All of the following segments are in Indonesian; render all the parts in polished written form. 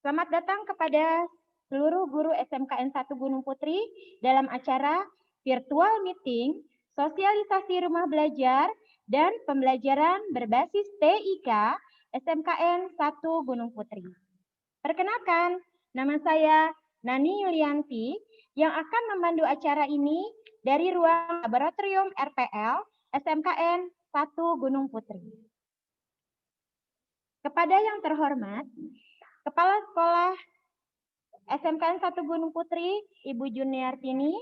Selamat datang kepada seluruh guru SMKN 1 Gunung Putri dalam acara virtual meeting, sosialisasi rumah belajar, dan pembelajaran berbasis TIK SMKN 1 Gunung Putri. Perkenalkan, nama saya Nani Yulianti yang akan memandu acara ini dari ruang laboratorium RPL SMKN 1 Gunung Putri. Kepada yang terhormat, Kepala Sekolah SMKN 1 Gunung Putri, Ibu Juniartini.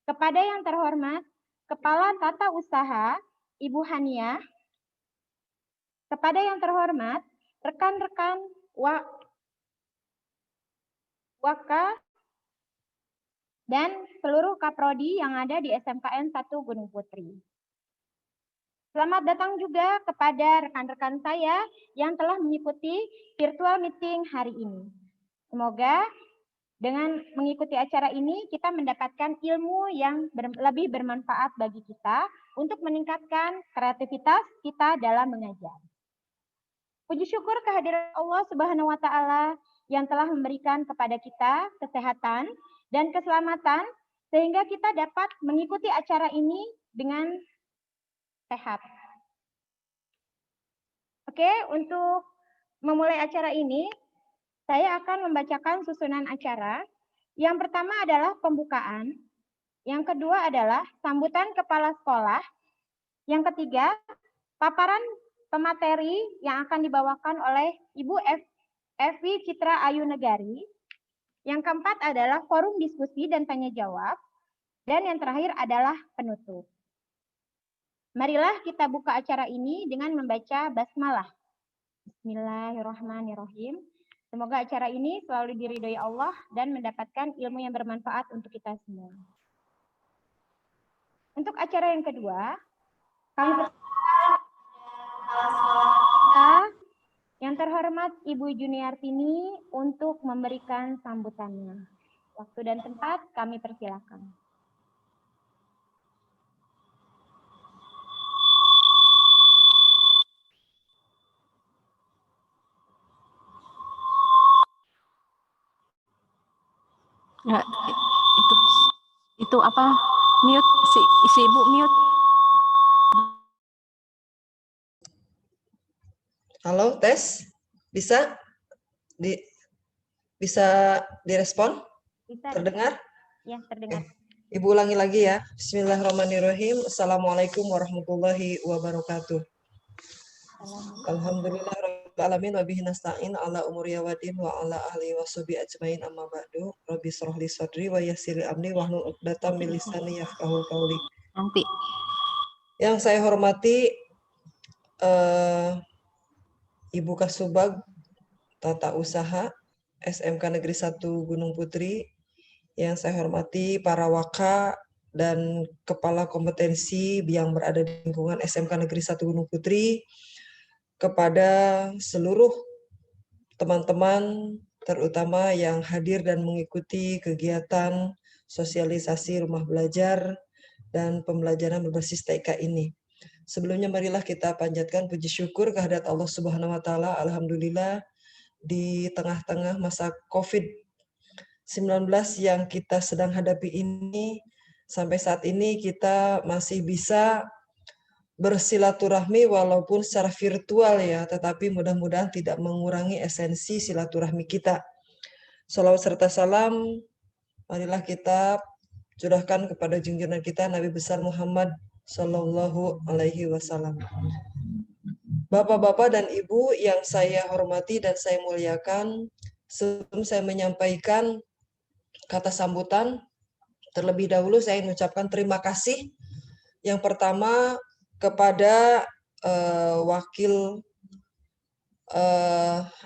Kepada yang terhormat, Kepala Tata Usaha, Ibu Hania. Kepada yang terhormat, rekan-rekan Waka dan seluruh Kaprodi yang ada di SMKN 1 Gunung Putri. Selamat datang juga kepada rekan-rekan saya yang telah mengikuti virtual meeting hari ini. Semoga dengan mengikuti acara ini kita mendapatkan ilmu yang lebih bermanfaat bagi kita untuk meningkatkan kreativitas kita dalam mengajar. Puji syukur kehadiran Allah Subhanahu wa taala yang telah memberikan kepada kita kesehatan dan keselamatan sehingga kita dapat mengikuti acara ini dengan sehat. Oke, untuk memulai acara ini, saya akan membacakan susunan acara. Yang pertama adalah pembukaan. Yang kedua adalah sambutan kepala sekolah. Yang ketiga, paparan pemateri yang akan dibawakan oleh Ibu Evi Citra Ayu Negari. Yang keempat adalah forum diskusi dan tanya jawab. Dan yang terakhir adalah penutup. Marilah kita buka acara ini dengan membaca basmalah. Bismillahirrahmanirrahim. Semoga acara ini selalu diridhoi Allah dan mendapatkan ilmu yang bermanfaat untuk kita semua. Untuk acara yang kedua, kami kita yang terhormat Ibu Juniartini untuk memberikan sambutannya. Waktu dan tempat kami persilakan. Ya, itu apa? Mute si Ibu mute. Halo, tes. Bisa direspon? Bisa. Terdengar? Ya, terdengar. Oke. Ibu ulangi lagi ya. Bismillahirrahmanirrahim. Assalamualaikum warahmatullahi wabarakatuh. Alhamdulillah rabbil alamin wa bihi nasta'in ala umuri wadin wa ala ahli washabi ajmain amma ba'du. Rabbi shrah li sadri wa yassir li amri wahlul 'uqdatam min lisani yafqahu qawli. Nanti. Yang saya hormati Ibu Kasubag Tata Usaha SMK Negeri 1 Gunung Putri, yang saya hormati para waka dan kepala kompetensi yang berada di lingkungan SMK Negeri 1 Gunung Putri, kepada seluruh teman-teman terutama yang hadir dan mengikuti kegiatan sosialisasi rumah belajar dan pembelajaran berbasis TIK ini. Sebelumnya marilah kita panjatkan puji syukur kehadirat Allah Subhanahu wa taala. Alhamdulillah di tengah-tengah masa COVID-19 yang kita sedang hadapi ini, sampai saat ini kita masih bisa bersilaturahmi walaupun secara virtual ya, tetapi mudah-mudahan tidak mengurangi esensi silaturahmi kita. Shalawat serta salam marilah kita curahkan kepada junjungan kita Nabi besar Muhammad Sallallahu Alaihi Wasallam. Bapak-bapak dan ibu yang saya hormati dan saya muliakan, sebelum saya menyampaikan kata sambutan, terlebih dahulu saya mengucapkan terima kasih. Yang pertama kepada wakil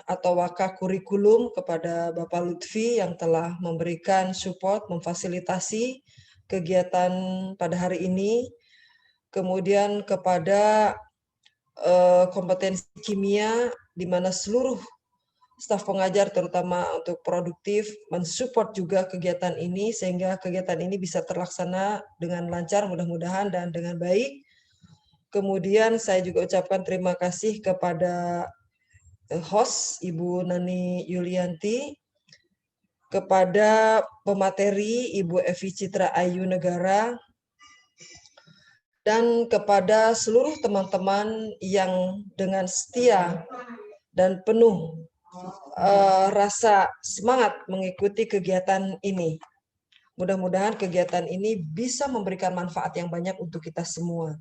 atau waka kurikulum, kepada Bapak Lutfi yang telah memberikan support, memfasilitasi kegiatan pada hari ini. Kemudian kepada kompetensi kimia, di mana seluruh staf pengajar terutama untuk produktif mensupport juga kegiatan ini sehingga kegiatan ini bisa terlaksana dengan lancar mudah-mudahan dan dengan baik. Kemudian saya juga ucapkan terima kasih kepada host Ibu Nani Yulianti, kepada pemateri Ibu Evi Citra Ayu Negara, dan kepada seluruh teman-teman yang dengan setia dan penuh rasa semangat mengikuti kegiatan ini. Mudah-mudahan kegiatan ini bisa memberikan manfaat yang banyak untuk kita semua.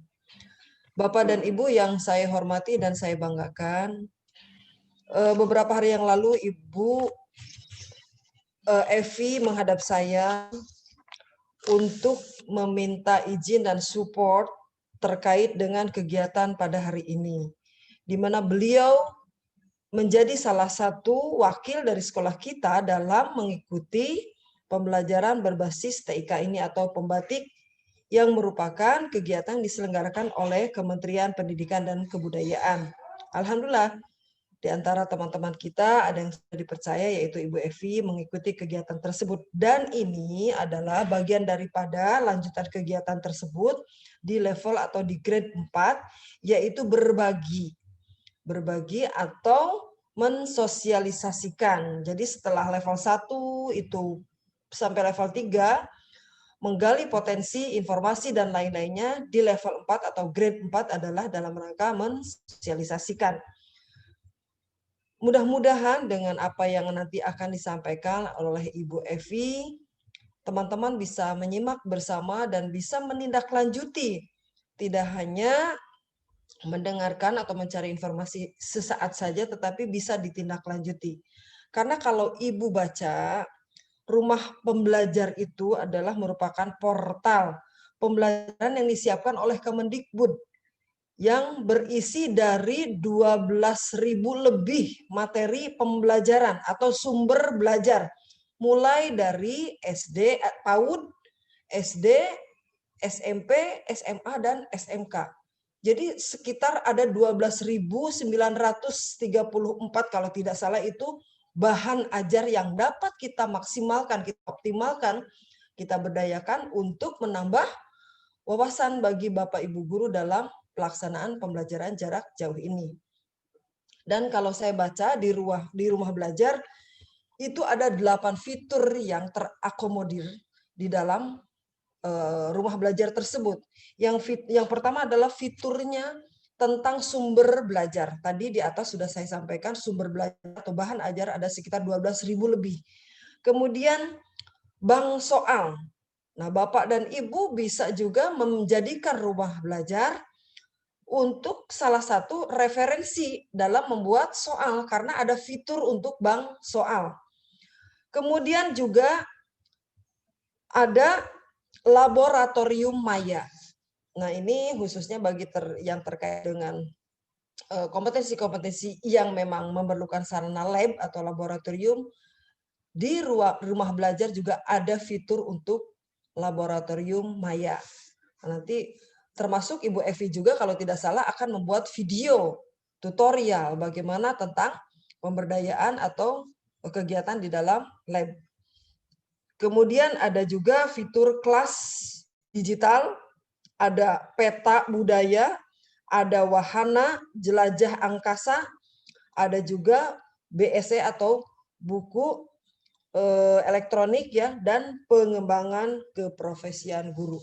Bapak dan Ibu yang saya hormati dan saya banggakan, beberapa hari yang lalu Ibu Evi menghadap saya untuk meminta izin dan support terkait dengan kegiatan pada hari ini, di mana beliau menjadi salah satu wakil dari sekolah kita dalam mengikuti pembelajaran berbasis TIK ini atau pembatik, yang merupakan kegiatan diselenggarakan oleh Kementerian Pendidikan dan Kebudayaan. Alhamdulillah, di antara teman-teman kita ada yang sudah dipercaya, yaitu Ibu Evi, mengikuti kegiatan tersebut. Dan ini adalah bagian daripada lanjutan kegiatan tersebut di level atau di grade 4, yaitu berbagi atau mensosialisasikan. Jadi setelah level 1 itu sampai level 3, menggali potensi, informasi, dan lain-lainnya, di level 4 atau grade 4 adalah dalam rangka mensosialisasikan. Mudah-mudahan dengan apa yang nanti akan disampaikan oleh Ibu Evi, teman-teman bisa menyimak bersama dan bisa menindaklanjuti. Tidak hanya mendengarkan atau mencari informasi sesaat saja, tetapi bisa ditindaklanjuti. Karena kalau Ibu baca, Rumah Pembelajar itu adalah merupakan portal pembelajaran yang disiapkan oleh Kemendikbud, yang berisi dari 12.000 lebih materi pembelajaran atau sumber belajar, mulai dari SD, PAUD, SD, SMP, SMA, dan SMK. Jadi sekitar ada 12.934 kalau tidak salah itu bahan ajar yang dapat kita maksimalkan, kita optimalkan, kita berdayakan untuk menambah wawasan bagi Bapak Ibu guru dalam pelaksanaan pembelajaran jarak jauh ini. Dan kalau saya baca di rumah belajar, itu ada 8 fitur yang terakomodir di dalam rumah belajar tersebut. Yang pertama adalah fiturnya tentang sumber belajar. Tadi di atas sudah saya sampaikan, sumber belajar atau bahan ajar ada sekitar 12.000 lebih. Kemudian bank soal. Nah, Bapak dan Ibu bisa juga menjadikan rumah belajar untuk salah satu referensi dalam membuat soal, karena ada fitur untuk bank soal. Kemudian juga ada laboratorium maya. Nah, ini khususnya bagi yang terkait dengan kompetensi-kompetensi yang memang memerlukan sarana lab atau laboratorium. Di rumah belajar juga ada fitur untuk laboratorium maya. Nanti termasuk Ibu Evi juga kalau tidak salah akan membuat video tutorial bagaimana tentang pemberdayaan atau kegiatan di dalam lab. Kemudian ada juga fitur kelas digital, ada peta budaya, ada wahana jelajah angkasa, ada juga BSE atau buku elektronik ya, dan pengembangan keprofesian guru.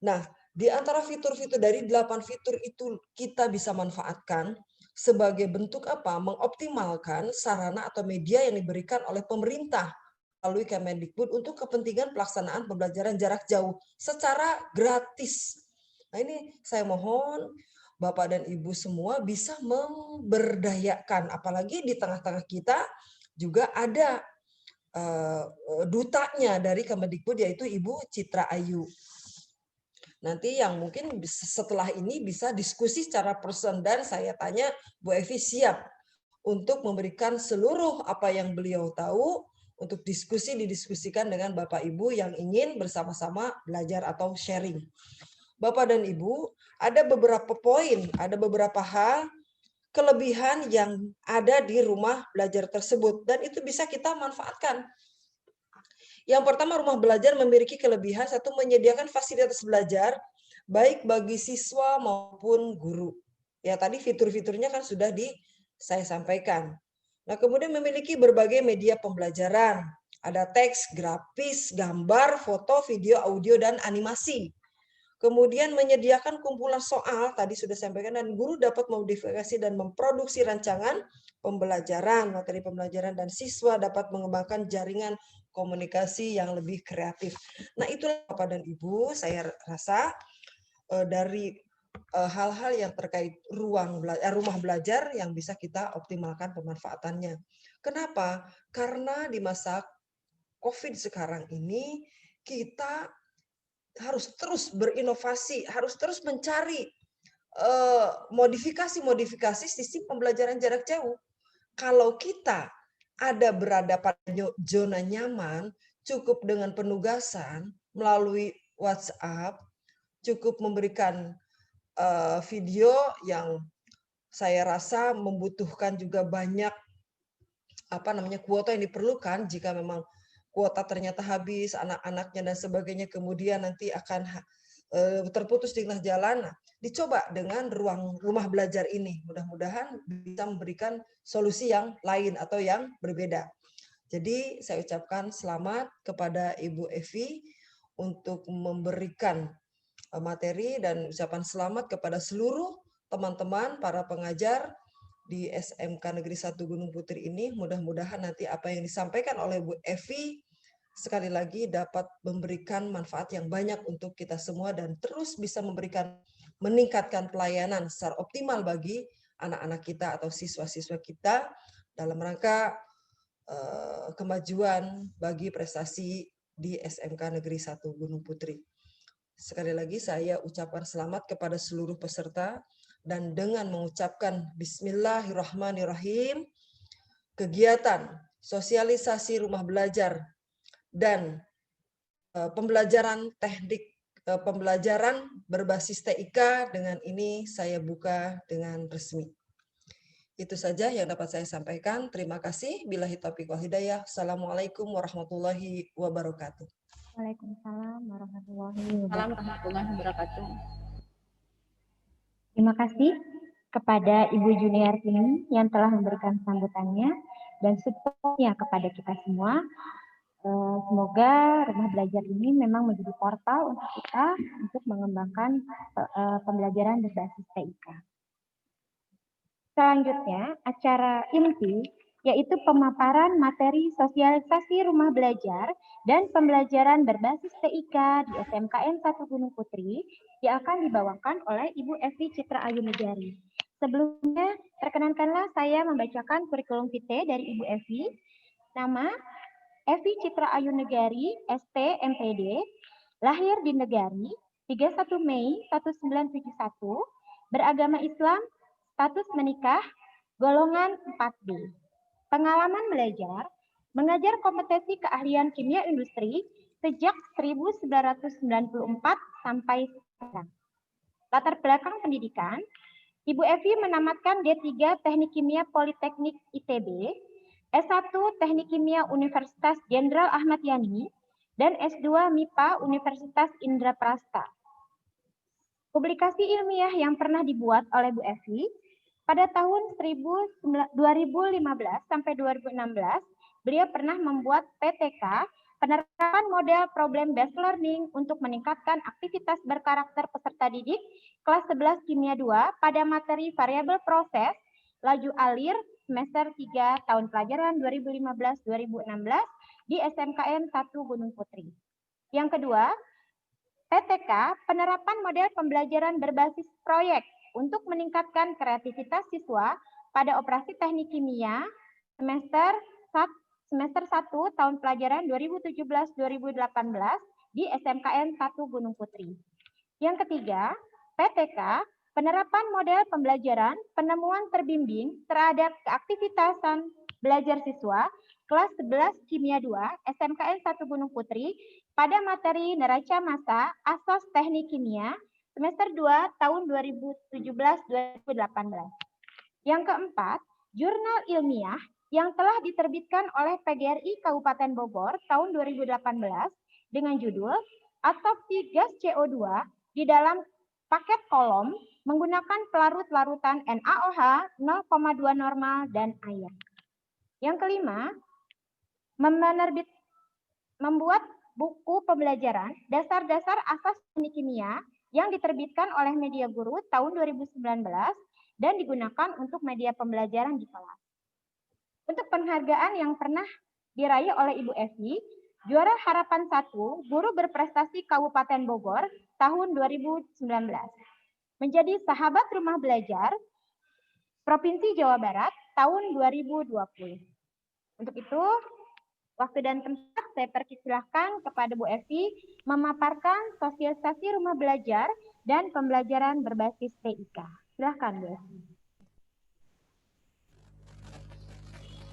Nah, di antara fitur-fitur dari 8 fitur itu kita bisa manfaatkan sebagai bentuk apa? Mengoptimalkan sarana atau media yang diberikan oleh pemerintah melalui Kemendikbud untuk kepentingan pelaksanaan pembelajaran jarak jauh secara gratis. Nah, ini saya mohon Bapak dan Ibu semua bisa memberdayakan, apalagi di tengah-tengah kita juga ada dutanya dari Kemendikbud, yaitu Ibu Citra Ayu. Nanti yang mungkin setelah ini bisa diskusi secara person, dan saya tanya Bu Evi siap untuk memberikan seluruh apa yang beliau tahu untuk didiskusikan dengan Bapak Ibu yang ingin bersama-sama belajar atau sharing. Bapak dan Ibu, ada beberapa poin, ada beberapa hal kelebihan yang ada di rumah belajar tersebut, dan itu bisa kita manfaatkan. Yang pertama, rumah belajar memiliki kelebihan satu, menyediakan fasilitas belajar baik bagi siswa maupun guru. Ya, tadi fitur-fiturnya kan sudah saya sampaikan. Nah, kemudian memiliki berbagai media pembelajaran. Ada teks, grafis, gambar, foto, video, audio, dan animasi. Kemudian menyediakan kumpulan soal, tadi sudah sampaikan, dan guru dapat memodifikasi dan memproduksi rancangan pembelajaran, materi pembelajaran, dan siswa dapat mengembangkan jaringan komunikasi yang lebih kreatif. Nah, itulah Bapak dan Ibu, saya rasa dari hal-hal yang terkait rumah belajar yang bisa kita optimalkan pemanfaatannya. Kenapa? Karena di masa COVID sekarang ini kita harus terus berinovasi, harus terus mencari modifikasi sistem pembelajaran jarak jauh. Kalau kita berada pada zona nyaman, cukup dengan penugasan melalui WhatsApp, cukup memberikan video yang saya rasa membutuhkan juga banyak kuota yang diperlukan. Jika memang kuota ternyata habis, anak-anaknya dan sebagainya, kemudian nanti akan terputus di tengah jalan. Nah, dicoba dengan rumah belajar ini, mudah-mudahan bisa memberikan solusi yang lain atau yang berbeda. Jadi saya ucapkan selamat kepada Ibu Evi untuk memberikan materi, dan ucapan selamat kepada seluruh teman-teman para pengajar di SMK Negeri 1 Gunung Putri ini. Mudah-mudahan nanti apa yang disampaikan oleh Bu Evi sekali lagi dapat memberikan manfaat yang banyak untuk kita semua dan terus bisa meningkatkan pelayanan secara optimal bagi anak-anak kita atau siswa-siswa kita dalam rangka kemajuan bagi prestasi di SMK Negeri 1 Gunung Putri. Sekali lagi saya ucapkan selamat kepada seluruh peserta, dan dengan mengucapkan Bismillahirrahmanirrahim, kegiatan sosialisasi rumah belajar dan pembelajaran teknik pembelajaran berbasis TIK dengan ini saya buka dengan resmi. Itu saja yang dapat saya sampaikan. Terima kasih. Billahi taufiq wal hidayah. Assalamualaikum warahmatullahi wabarakatuh. Waalaikumsalam warahmatullahi wabarakatuh. Terima kasih kepada Ibu Juniartini yang telah memberikan sambutannya dan support-nya kepada kita semua. Semoga rumah belajar ini memang menjadi portal untuk kita untuk mengembangkan pembelajaran berbasis TIK. Selanjutnya, acara inti yaitu pemaparan materi sosialisasi rumah belajar dan pembelajaran berbasis TIK di SMKN 1 Gunung Putri yang akan dibawakan oleh Ibu Evi Citra Ayu Negari. Sebelumnya, perkenankanlah saya membacakan kurikulum vitae dari Ibu Evi. Nama Evi Citra Ayu Negari, ST MPD, lahir di Negari, 31 Mei 1971, beragama Islam, status menikah, golongan 4B. Pengalaman belajar, mengajar kompetensi keahlian kimia industri sejak 1994 sampai sekarang. Latar belakang pendidikan, Ibu Evi menamatkan D3 Teknik Kimia Politeknik ITB, S1 Teknik Kimia Universitas Jenderal Ahmad Yani, dan S2 MIPA Universitas Indraprasta. Publikasi ilmiah yang pernah dibuat oleh Bu Evi, pada tahun 2015 sampai 2016, beliau pernah membuat PTK, penerapan model problem based learning untuk meningkatkan aktivitas berkarakter peserta didik kelas 11 Kimia 2 pada materi variabel proses, laju alir semester 3 tahun pelajaran 2015-2016 di SMKN 1 Gunung Putri. Yang kedua, PTK, penerapan model pembelajaran berbasis proyek untuk meningkatkan kreativitas siswa pada operasi teknik kimia semester 1 tahun pelajaran 2017-2018 di SMKN 1 Gunung Putri. Yang ketiga, PTK, penerapan model pembelajaran penemuan terbimbing terhadap keaktivitasan belajar siswa kelas 11 Kimia 2 SMKN 1 Gunung Putri pada materi neraca massa Asas Teknik Kimia semester 2 tahun 2017-2018. Yang keempat, jurnal ilmiah yang telah diterbitkan oleh PGRI Kabupaten Bogor tahun 2018 dengan judul Autopsi Gas CO2 di dalam paket kolom menggunakan pelarut-larutan NaOH 0,2 normal dan air. Yang kelima, membuat buku pembelajaran dasar-dasar asas kimia yang diterbitkan oleh Media Guru tahun 2019 dan digunakan untuk media pembelajaran di kelas. Untuk penghargaan yang pernah diraih oleh Ibu Evi, juara Harapan 1 Guru Berprestasi Kabupaten Bogor tahun 2019. Menjadi Sahabat Rumah Belajar Provinsi Jawa Barat tahun 2020. Untuk itu, waktu dan tempat saya persilahkan kepada Bu Evi memaparkan sosialisasi rumah belajar dan pembelajaran berbasis TIK. Silahkan Bu Evi.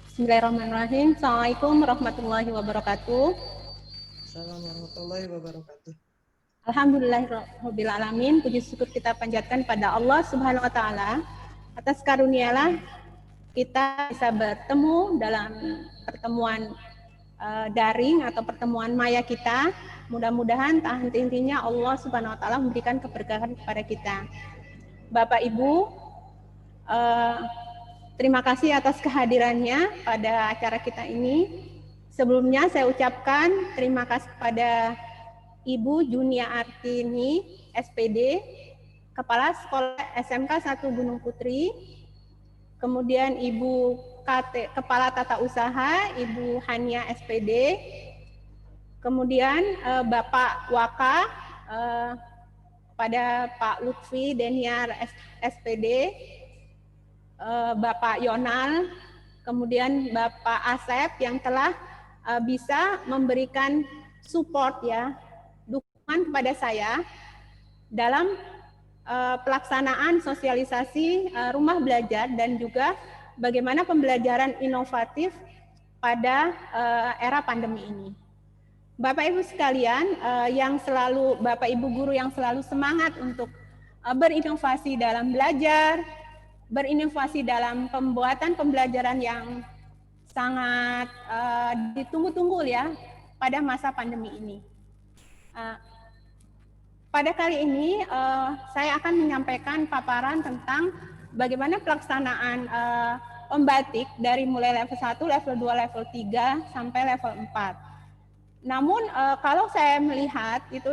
Bismillahirrahmanirrahim. Assalamualaikum warahmatullahi wabarakatuh. Assalamualaikum warahmatullahi wabarakatuh. Alhamdulillahirabbil alamin. Puji syukur kita panjatkan pada Allah Subhanahu wa taala atas karunialah kita bisa bertemu dalam pertemuan daring atau pertemuan maya kita. Mudah-mudahan tak henti-hentinya Allah Subhanahu wa taala memberikan keberkahan kepada kita. Bapak Ibu, terima kasih atas kehadirannya pada acara kita ini. Sebelumnya saya ucapkan terima kasih kepada Ibu Junia Artini, SPD, Kepala Sekolah SMK 1 Gunung Putri, kemudian Ibu Kepala Tata Usaha, Ibu Hania, SPD, kemudian Bapak Waka, pada Pak Lutfi Deniar, SPD, Bapak Yonal, kemudian Bapak Asep yang telah bisa memberikan support ya, dukungan kepada saya dalam pelaksanaan sosialisasi rumah belajar dan juga bagaimana pembelajaran inovatif pada era pandemi ini. Bapak Ibu sekalian, Bapak Ibu guru yang selalu semangat untuk berinovasi dalam belajar, berinovasi dalam pembuatan pembelajaran yang sangat ditunggu-tunggu ya pada masa pandemi ini. Pada kali ini saya akan menyampaikan paparan tentang bagaimana pelaksanaan pembatik dari mulai level 1, level 2, level 3 sampai level 4. Namun kalau saya melihat itu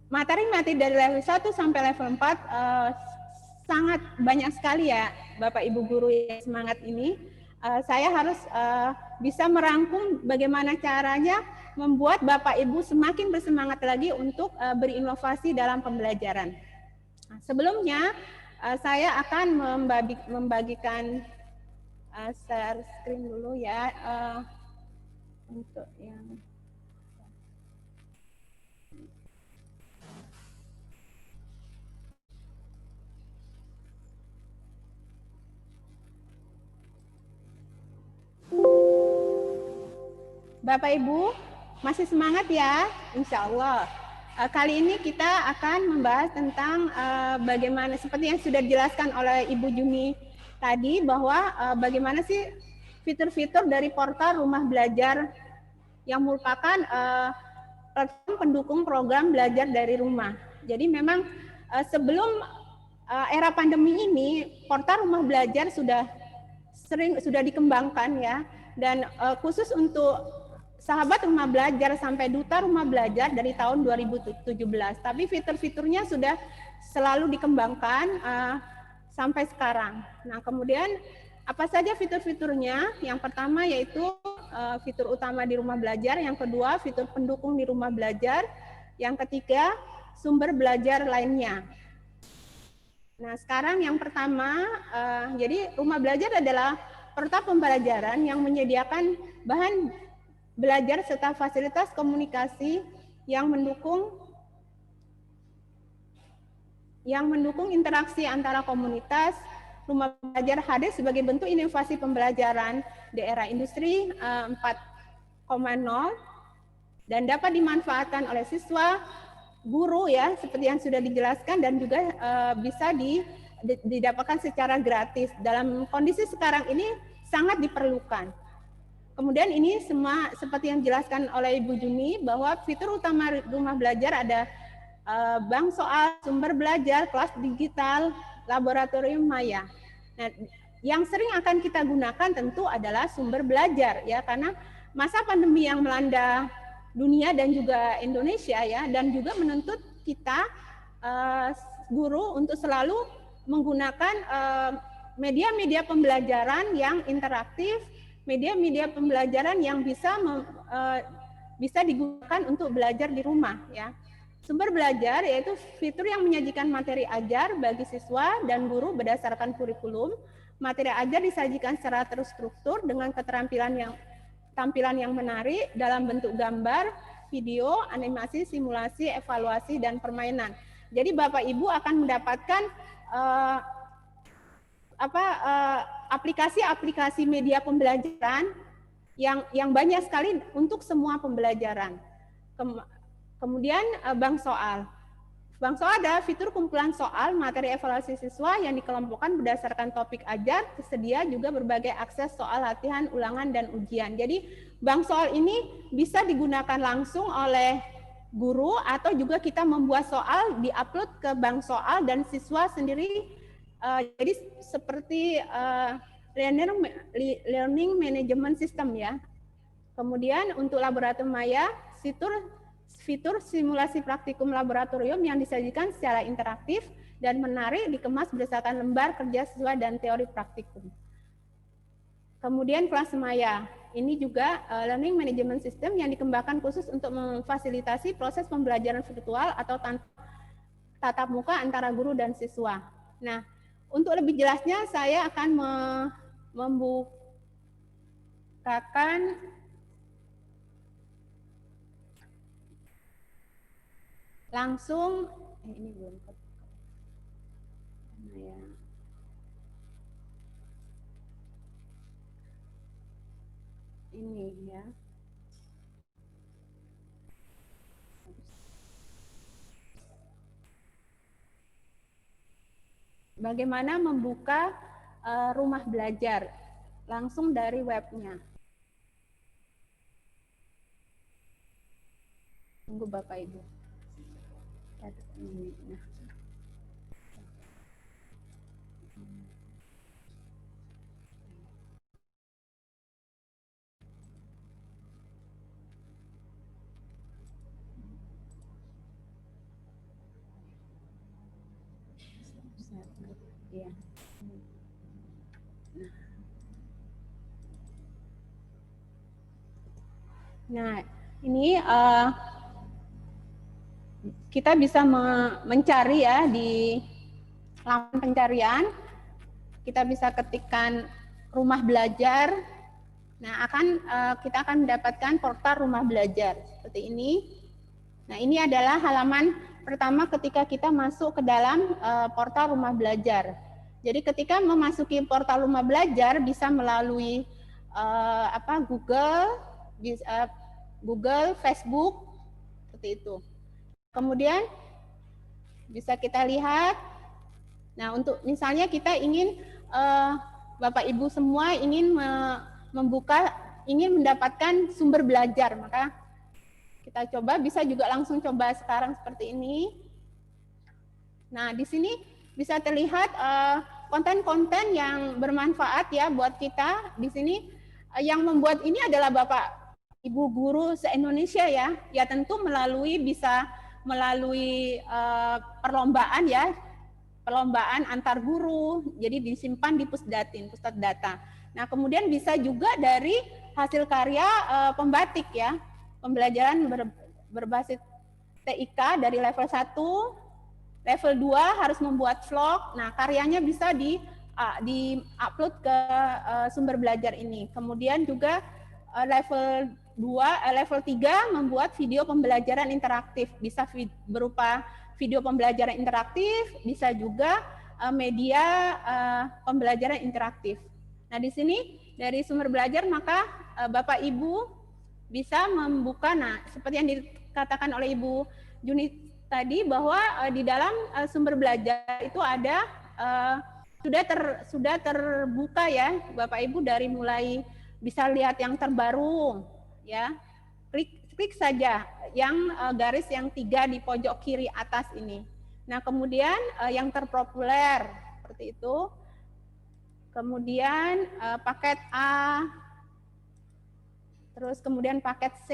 materi-materi dari level 1 sampai level 4 sangat banyak sekali ya Bapak Ibu guru yang semangat ini. Saya harus bisa merangkum bagaimana caranya membuat Bapak Ibu semakin bersemangat lagi untuk berinovasi dalam pembelajaran. Sebelumnya saya akan membagikan share screen dulu ya untuk yang Bapak Ibu masih semangat ya, insya Allah. Kali ini kita akan membahas tentang bagaimana seperti yang sudah dijelaskan oleh Ibu Juni tadi bahwa bagaimana sih fitur-fitur dari portal rumah belajar yang merupakan platform pendukung program belajar dari rumah. Jadi memang sebelum era pandemi ini portal rumah belajar sudah dikembangkan ya, dan khusus untuk sahabat rumah belajar sampai duta rumah belajar dari tahun 2017. Tapi fitur-fiturnya sudah selalu dikembangkan sampai sekarang. Nah, kemudian apa saja fitur-fiturnya? Yang pertama yaitu fitur utama di rumah belajar, yang kedua fitur pendukung di rumah belajar, yang ketiga sumber belajar lainnya. Nah, sekarang yang pertama, jadi rumah belajar adalah portal pembelajaran yang menyediakan bahan belajar serta fasilitas komunikasi yang mendukung interaksi antara komunitas. Rumah belajar hadir sebagai bentuk inovasi pembelajaran di era industri 4.0 dan dapat dimanfaatkan oleh siswa, guru ya, seperti yang sudah dijelaskan, dan juga bisa didapatkan secara gratis. Dalam kondisi sekarang ini sangat diperlukan. Kemudian ini semua seperti yang dijelaskan oleh Ibu Juni bahwa fitur utama rumah belajar ada bank soal, sumber belajar, kelas digital, laboratorium maya. Nah, yang sering akan kita gunakan tentu adalah sumber belajar ya, karena masa pandemi yang melanda dunia dan juga Indonesia ya, dan juga menuntut kita guru untuk selalu menggunakan media-media pembelajaran yang interaktif, media-media pembelajaran yang bisa digunakan untuk belajar di rumah ya. Sumber belajar yaitu fitur yang menyajikan materi ajar bagi siswa dan guru berdasarkan kurikulum. Materi ajar disajikan secara terstruktur dengan tampilan yang menarik dalam bentuk gambar, video, animasi, simulasi, evaluasi, dan permainan. Jadi Bapak Ibu akan mendapatkan aplikasi-aplikasi media pembelajaran yang banyak sekali untuk semua pembelajaran. Kemudian bank soal. Bank soal adalah fitur kumpulan soal materi evaluasi siswa yang dikelompokkan berdasarkan topik ajar, tersedia juga berbagai akses soal latihan, ulangan, dan ujian. Jadi bank soal ini bisa digunakan langsung oleh guru atau juga kita membuat soal, diupload ke bank soal dan siswa sendiri. Jadi seperti learning management system ya. Kemudian untuk laboratorium maya, fitur simulasi praktikum laboratorium yang disajikan secara interaktif dan menarik dikemas berdasarkan lembar kerja siswa dan teori praktikum. Kemudian kelas maya, ini juga learning management system yang dikembangkan khusus untuk memfasilitasi proses pembelajaran virtual atau tatap muka antara guru dan siswa. Nah, untuk lebih jelasnya saya akan membukakan langsung ini belum ya. Ini ya. Bagaimana membuka rumah belajar langsung dari webnya. Tunggu Bapak Ibu. Ya. Nah, ini kita bisa mencari ya di laman pencarian. Kita bisa ketikkan rumah belajar. Nah, kita akan mendapatkan portal rumah belajar seperti ini. Nah, ini adalah halaman pertama ketika kita masuk ke dalam portal rumah belajar. Jadi ketika memasuki portal rumah belajar bisa melalui Google, Facebook, seperti itu. Kemudian bisa kita lihat. Nah, untuk misalnya kita ingin Bapak Ibu semua ingin ingin mendapatkan sumber belajar, maka kita coba, bisa juga langsung coba sekarang seperti ini. Nah, di sini bisa terlihat konten-konten yang bermanfaat ya buat kita. Di sini yang membuat ini adalah Bapak Ibu guru se-Indonesia ya. Ya tentu bisa melalui perlombaan ya. Perlombaan antar guru. Jadi disimpan di pusat data. Nah, kemudian bisa juga dari hasil karya pembatik ya. Pembelajaran berbasis TIK dari level 1, level 2 harus membuat vlog. Nah, karyanya bisa di-upload ke sumber belajar ini. Kemudian juga level 3 membuat video pembelajaran interaktif. Bisa berupa video pembelajaran interaktif, bisa juga media pembelajaran interaktif. Nah, di sini dari sumber belajar maka Bapak Ibu bisa membuka, nah seperti yang dikatakan oleh Ibu Juni tadi bahwa di dalam sumber belajar itu ada sudah terbuka ya Bapak Ibu, dari mulai bisa lihat yang terbaru ya, klik diklik saja yang garis yang 3 di pojok kiri atas ini. Nah, kemudian yang terpopuler seperti itu. Kemudian paket A, terus kemudian paket C.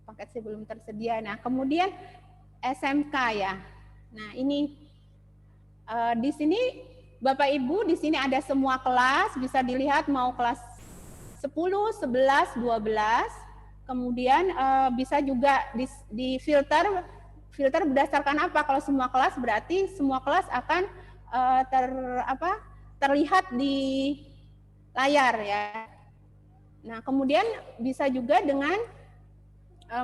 Paket C belum tersedia. Nah, kemudian SMK ya. Nah, ini di sini Bapak Ibu, di sini ada semua kelas, bisa dilihat mau kelas 10, 11, 12. Kemudian bisa juga di filter berdasarkan apa? Kalau semua kelas berarti semua kelas akan terlihat di layar ya. Nah, kemudian bisa juga dengan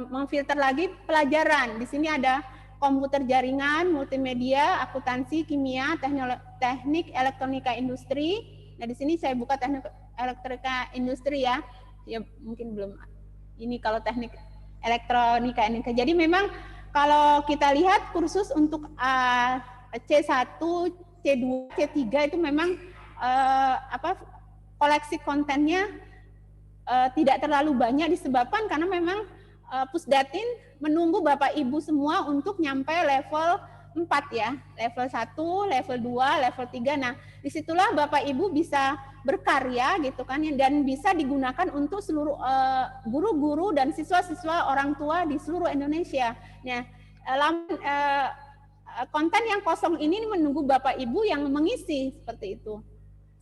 memfilter lagi pelajaran. Di sini ada komputer jaringan, multimedia, akuntansi, kimia, teknik elektronika industri. Nah, di sini saya buka teknik elektronika industri ya. Ya mungkin belum ini kalau teknik elektronika ini. Jadi memang kalau kita lihat kursus untuk C1, C2, C3 itu memang koleksi kontennya tidak terlalu banyak disebabkan karena memang Pusdatin menunggu Bapak Ibu semua untuk nyampe level 4 ya, level 1, level 2, level 3. Nah, disitulah Bapak Ibu bisa berkarya gitu kan, dan bisa digunakan untuk seluruh guru-guru dan siswa-siswa orang tua di seluruh Indonesia. Nah, konten yang kosong ini menunggu Bapak Ibu yang mengisi seperti itu.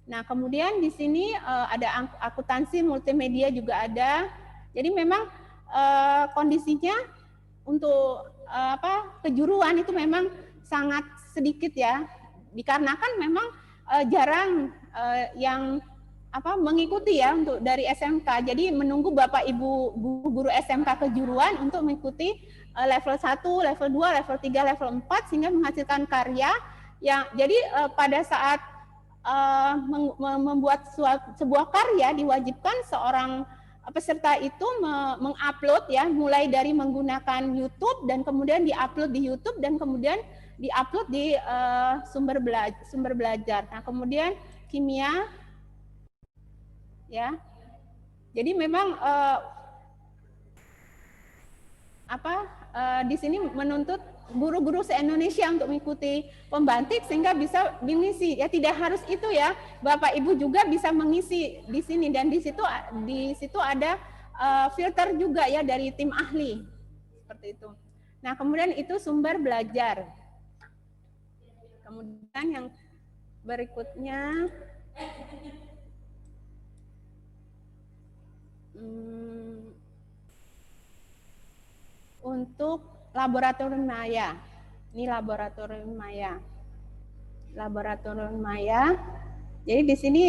Nah, kemudian di sini ada akuntansi, multimedia juga ada. Jadi memang kondisinya untuk kejuruan itu memang sangat sedikit ya, dikarenakan memang jarang yang mengikuti ya untuk dari SMK. Jadi menunggu Bapak Ibu guru SMK kejuruan untuk mengikuti level 1, level 2, level 3, level 4 sehingga menghasilkan karya yang jadi pada saat membuat sebuah karya diwajibkan seorang peserta itu mengupload ya, mulai dari menggunakan YouTube dan kemudian diupload di YouTube dan kemudian diupload di sumber belajar. Nah, kemudian kimia ya. Jadi memang di sini menuntut guru-guru se-Indonesia untuk mengikuti pembantik sehingga bisa mengisi ya, tidak harus itu ya, Bapak Ibu juga bisa mengisi di sini dan di situ ada filter juga ya dari tim ahli seperti itu. Nah, kemudian itu sumber belajar. Kemudian yang berikutnya untuk laboratorium maya. Ini laboratorium maya. Laboratorium maya. Jadi di sini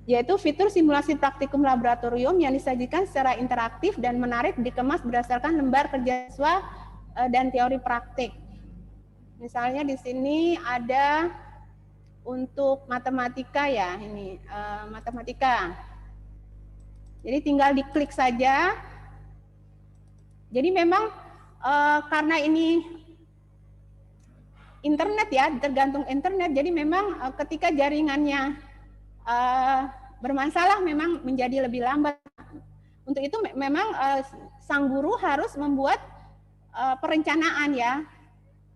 yaitu fitur simulasi praktikum laboratorium yang disajikan secara interaktif dan menarik, dikemas berdasarkan lembar kerja siswa dan teori praktik. Misalnya di sini ada untuk matematika ya, ini matematika. Jadi tinggal diklik saja. Jadi memang karena ini internet ya, tergantung internet. Jadi memang ketika jaringannya bermasalah memang menjadi lebih lambat. Untuk itu memang sang guru harus membuat perencanaan ya,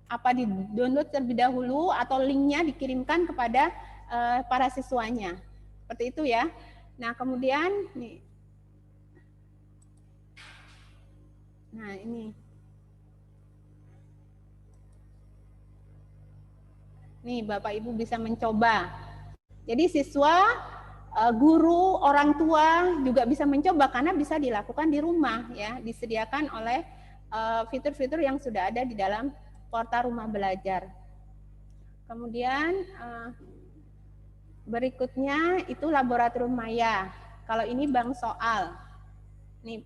apa di-download terlebih dahulu atau linknya dikirimkan kepada para siswanya. Seperti itu ya. Nah, kemudian nih. Nah, ini. Nih, Bapak Ibu bisa mencoba. Jadi siswa, guru, orang tua juga bisa mencoba karena bisa dilakukan di rumah ya, disediakan oleh fitur-fitur yang sudah ada di dalam portal rumah belajar. Kemudian berikutnya itu laboratorium maya. Kalau ini bank soal. Nih,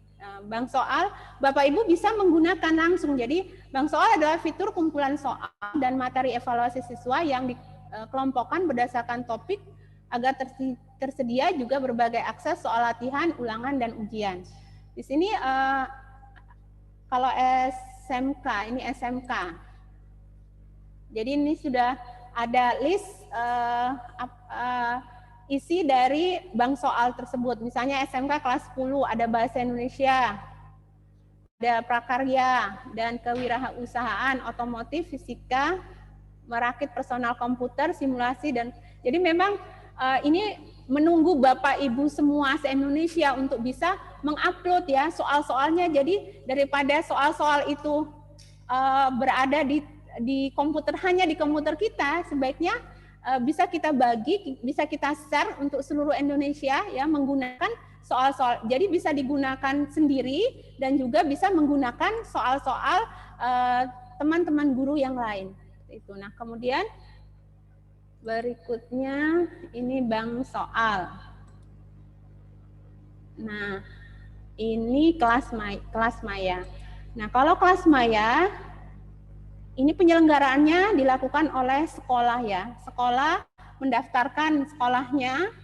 bank soal, Bapak Ibu bisa menggunakan langsung. Jadi bank soal adalah fitur kumpulan soal dan materi evaluasi siswa yang dikelompokkan berdasarkan topik agar tersedia juga berbagai akses soal latihan, ulangan, dan ujian. Di sini kalau SMK, ini SMK. Jadi ini sudah ada list isi dari bank soal tersebut. Misalnya SMK kelas 10 ada bahasa Indonesia, ada prakarya dan kewirausahaan, otomotif, fisika, merakit personal komputer, simulasi, dan jadi memang ini menunggu Bapak Ibu semua se-Indonesia untuk bisa mengupload ya soal-soalnya. Jadi daripada soal-soal itu berada di komputer, hanya di komputer kita, sebaiknya bisa kita bagi, bisa kita share untuk seluruh Indonesia ya, menggunakan soal-soal. Jadi bisa digunakan sendiri dan juga bisa menggunakan soal-soal teman-teman guru yang lain. Itu. Nah, kemudian berikutnya ini bank soal. Nah, ini kelas maya. Nah, kalau kelas maya ini penyelenggaraannya dilakukan oleh sekolah ya. Sekolah mendaftarkan sekolahnya.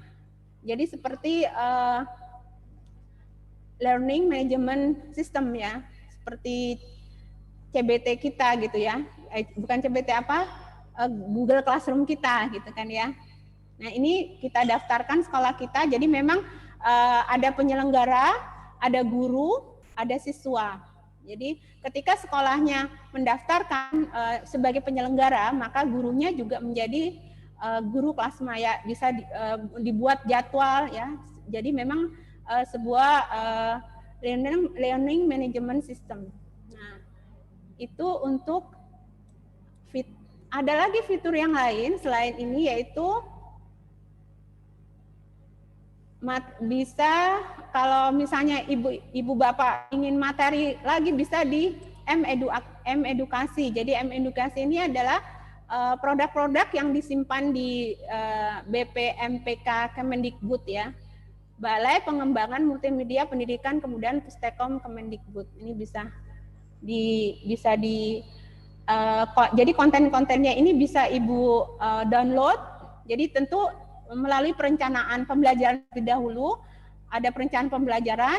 Jadi seperti learning management system ya, seperti CBT kita gitu ya. Bukan CBT apa? Google Classroom kita gitu kan ya. Nah, ini kita daftarkan sekolah kita. Jadi memang ada penyelenggara, ada guru, ada siswa. Jadi ketika sekolahnya mendaftarkan sebagai penyelenggara, maka gurunya juga menjadi guru kelas maya, bisa dibuat jadwal ya. Jadi memang sebuah learning management system. Nah, itu untuk ada lagi fitur yang lain selain ini, yaitu bisa kalau misalnya ibu bapak ingin materi lagi bisa di M-edukasi. Jadi M-edukasi ini adalah produk-produk yang disimpan di BPMPK Kemendikbud ya. Balai Pengembangan Multimedia Pendidikan kemudian Pustekom Kemendikbud. Ini jadi konten-kontennya ini bisa Ibu download. Jadi tentu melalui perencanaan pembelajaran terlebih dahulu, ada perencanaan pembelajaran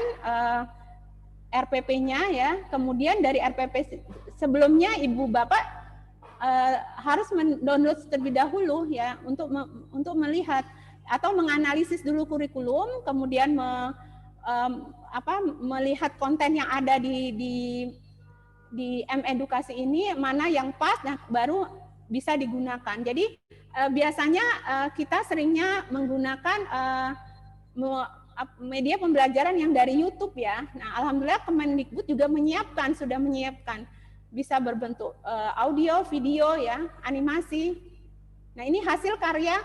RPP-nya ya. Kemudian dari RPP sebelumnya Ibu Bapak harus mendownload terlebih dahulu ya untuk melihat atau menganalisis dulu kurikulum, kemudian melihat konten yang ada di M-edukasi ini mana yang pas, nah baru bisa digunakan. Jadi biasanya kita seringnya menggunakan media pembelajaran yang dari YouTube ya. Nah, alhamdulillah Kemendikbud juga sudah menyiapkan bisa berbentuk audio, video ya, animasi. Nah, ini hasil karya